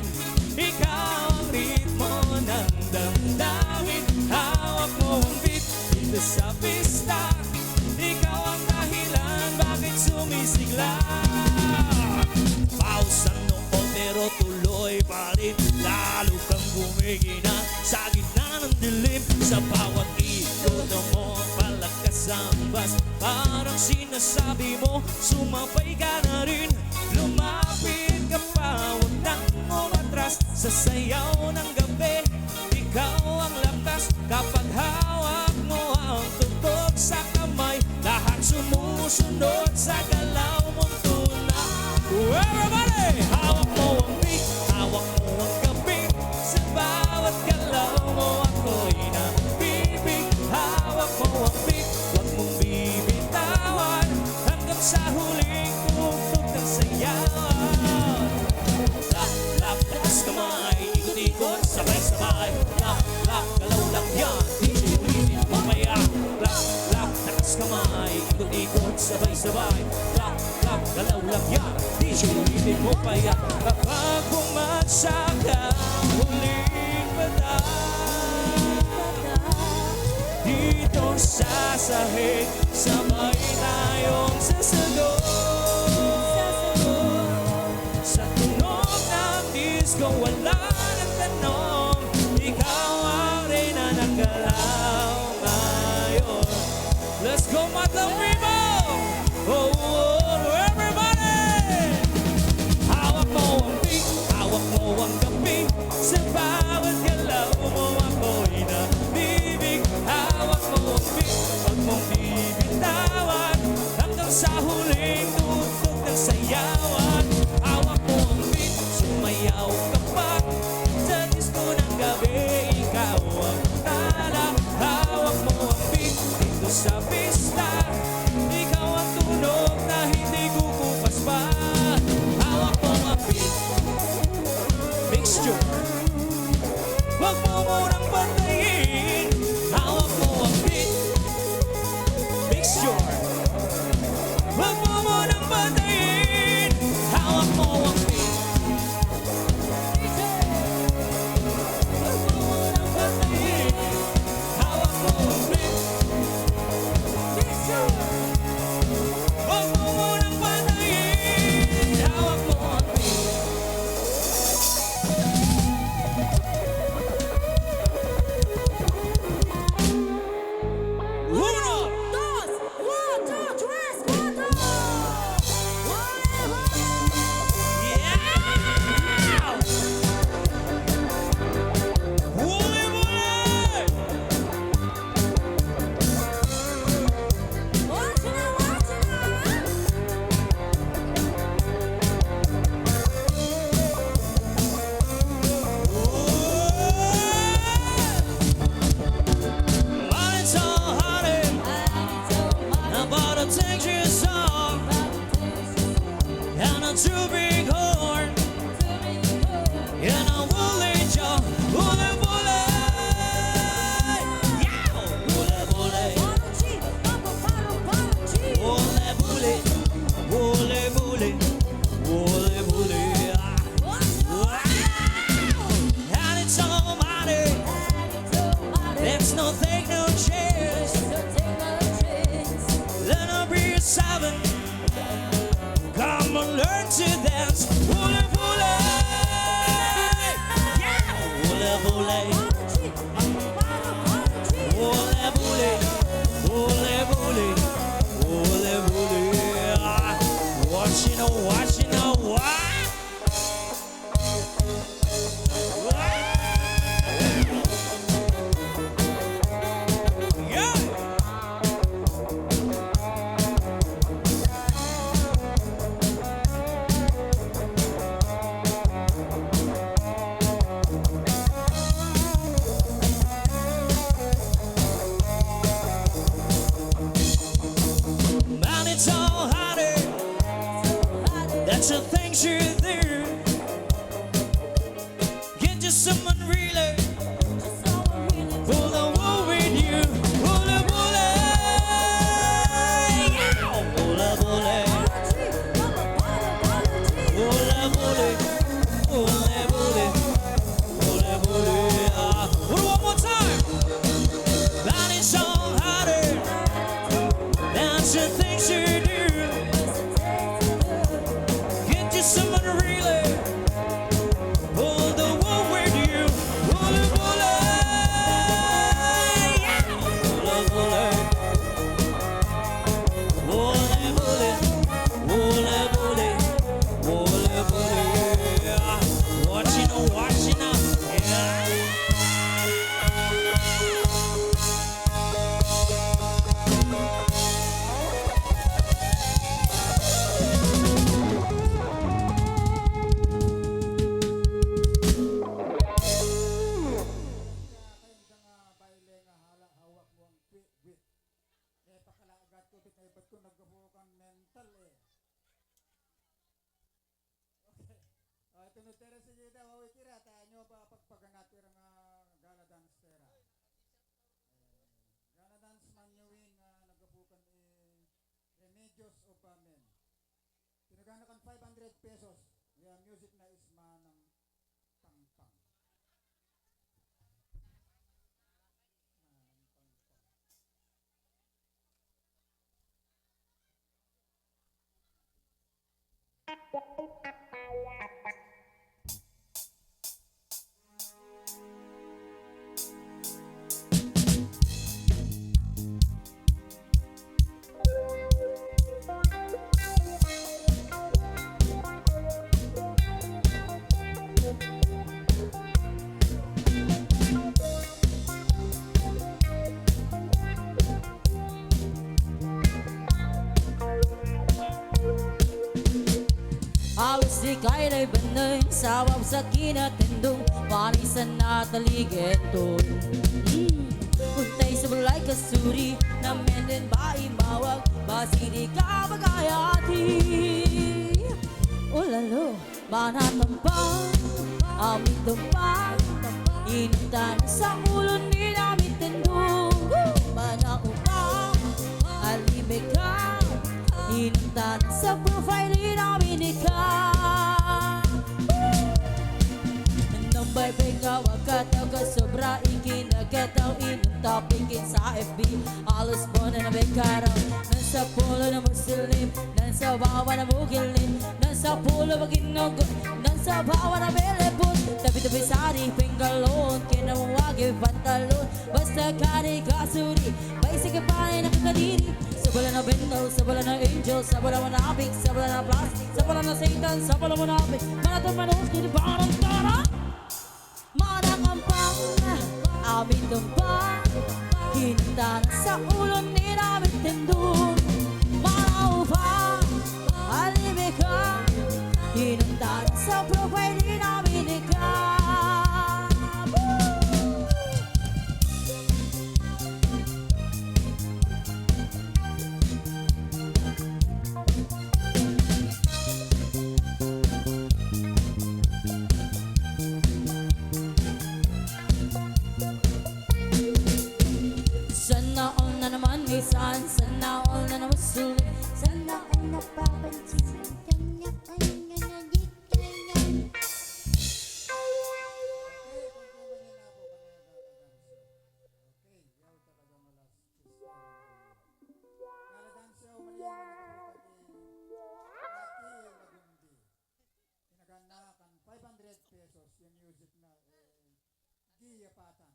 Ikaw ang ritmo ng damdamin. Hawak mo ang beat, dito sa pista. Ikaw ang dahilan, bakit sumisigla? Pausa noo pero tuloy pa rin. Lalo kang gumigina sa gitna ng dilim. Sa bawat ikot mo, palakas ang bas. Parang sinasabi mo, sumabay ka na rin. Lumapit ka pa, huwag nang umatras. Sa sayaw ng gabi, ikaw ang lakas. Kapag hawak mo ang tugtog sa kamay, lahat sumusunod sa galaw mong tunay. Everybody! Hawak mo ang beat, hawak mo ang gabi. Sa bawat galaw mo ako'y nabibig. Hawak mo ang beat, huwag mong bibitawan. Hanggang sa huling tugtog ng sayawan. Lap, lap, taas kamay, ikot-ikot, sabay-sabay. Lap, lap, galaw lang yan, DJ ulitin mamaya. Lap, lap, taas kamay, ikot-ikot, sabay-sabay. Lap, lang, galaw lang yan. Di sulitin mo pa yan. Kapag bumagsak ang huling bata, dito sa sahig, sabay tayong sasagot. Sa tunog ng disco, wala nang tanong, ikaw ang reyna ng galaw ngayon. Let's go, Madlang people! Oh, oh, everybody! Hawak mo ang beat, hawak mo ang gabi, sa bawat galaw mo ako'y nabibig. Hawak mo ang beat, huwag mong bibitawan, hanggang sa huling tugtog ng sayawan. Hawak mo ang beat, sumayaw ka pa, sa disco ng gabi, ikaw ang tala. Hawak mo ang beat, dito sa pista, ikaw ang tunog na hindi kukupas pa. Hawak mo ang beat, mixture, huwag mo munang patayin. Hawak mo ang beat, mixture, huwag mo munang patayin. Hawak mo ang beat, huwag mo munang patayin. Hawak mo ang beat, mixture, huwag mo munang patayin. Hawak mo ang beat. Uno, Dos, one, two, tres, cuatro. yeah! Uli, uli! Watch it now, watch it now. Money's so honey, but I'll take your song and a two big horn, and I will let you ule ule, yeah, ule ule, ule ule, wow. And it's all money, there's no take no chance. Let her be a seven. Come and learn to dance. Hula hula. Yeah. Hula hula. Hula hula. Hula hula. Hula hula. What you know, what you know, what? Yeah. Man, it's all harder. That's the things you do. Get you someone really pull the wool with you. Hula hula. Yeah. Hula hula. Hula hula. Hula hula. Hula hula. One more time. Man, it's all harder. That's the things you do. Get you someone really pull the wool with you. Hula hula. Yeah. Hula hula. Hula hula. Hula hula. Hula hula. What you know, what you know. Yeah. baile nga hawak mo ang wit. Pakalagat ko bit na ibat ko nagkabukan mental eh. Okay. Tunod tera sa jeda wawi tira tayo nyo ba pagpaganat tira nga gala dance tera. Gala dance man nyo win nagabukan Remedios o Pamen. Pinaganakan 500 pesos. Yung music na is manang pang-pang. Manang pang-pang. Alos di kay na'y banay, sawab sa kinatindong, warisan na taligentong. Untay sa balay kasuri, na menden ba imawag, basi di ka magayati. Ulalo, manatampang, aming tumpang, inutan sa ulo ni namin tindong. Manaupang, alimig ka, inutan sa profile ni namin ikaw. Nambay ka wakataw ka sobra ikinagataw inuntapikin sa FB. Alos mo na nabekaraw, nasa pulo na muslim, nasa bawa na bukilin, nasa pulo maginog, nasa bawa na belebon. Tabi-tabi sari pinggalon, kinamawagi pantalon, basta kari kasuri, basic panay nakakadiri. Sabala na bentaw, sabala na angel, sabala manapik, sabala na plastic, sabala na satan, sabala manapik, manatan manos, kini parang tara. Manakampang, amin tumpang, kinta na sa ulo ni namin tindong. Manaupang, alimig ka, kinta na sa profile ni namin ikaw. Sana all na naman minsan, sana all na naman sulit, sana all na papansin. Pinaganakan 500 pesos yung music na giyapatan.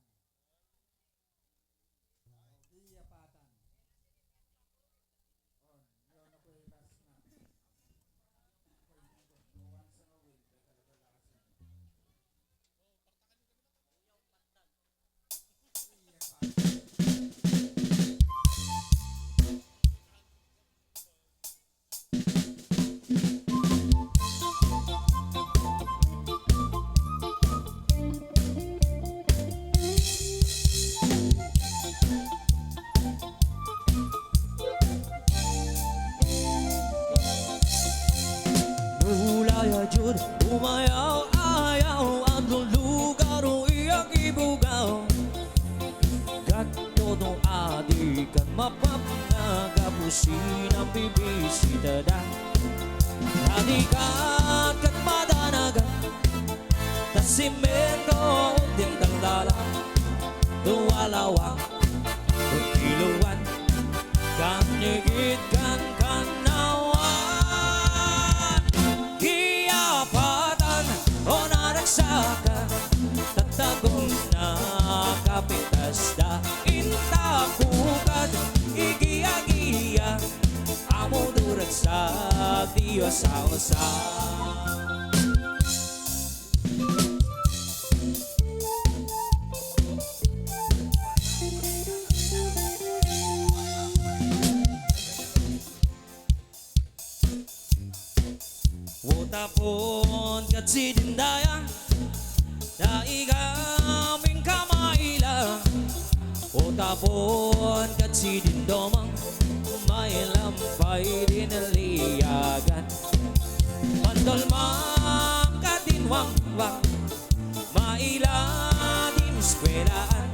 Giyapatan. On, yun ako yung last na. Once in a week, talaga lakas yun. Giyapatan. Mulaya jud umayaw-ayaw ang lugar o iyang ibugaw. Gato no adi kan mapapnagapusin ang bibisita da. Nanikat kat madanagan, tasimento din taldala, tuwalawang, tukiluan, kanigit kan kanawan. Giyapatan o naragsakan, tatagong na kapitas da. Intakukan, igiya-giya, amo durag sa Diyos sa Wotapon katsi dindaya, daigaming kamaila. Wotapon katsi dindomang, may lampay din liyagan. Mandolmang katinwang-wang, maila din eskwelaan,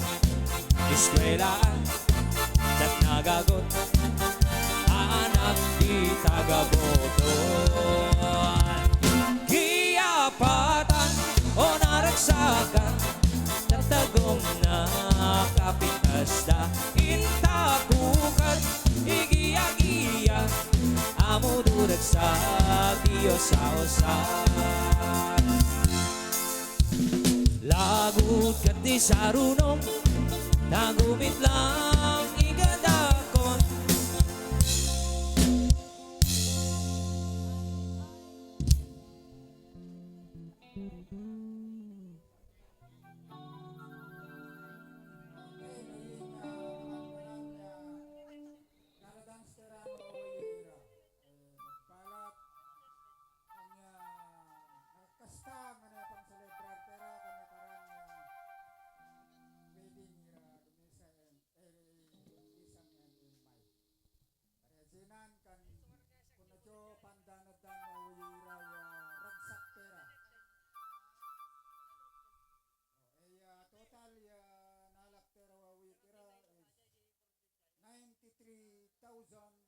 dat nagagot, anak di tagaboto. agom na kapitas da intakukat igiya-giya amo durag sa Diyos sa usan lagot kat di sarunong nagumit lang igadakon Sinan kan kunajo pandanadan wawira ragsak pera. Total ya nalak pera wawira is 93,000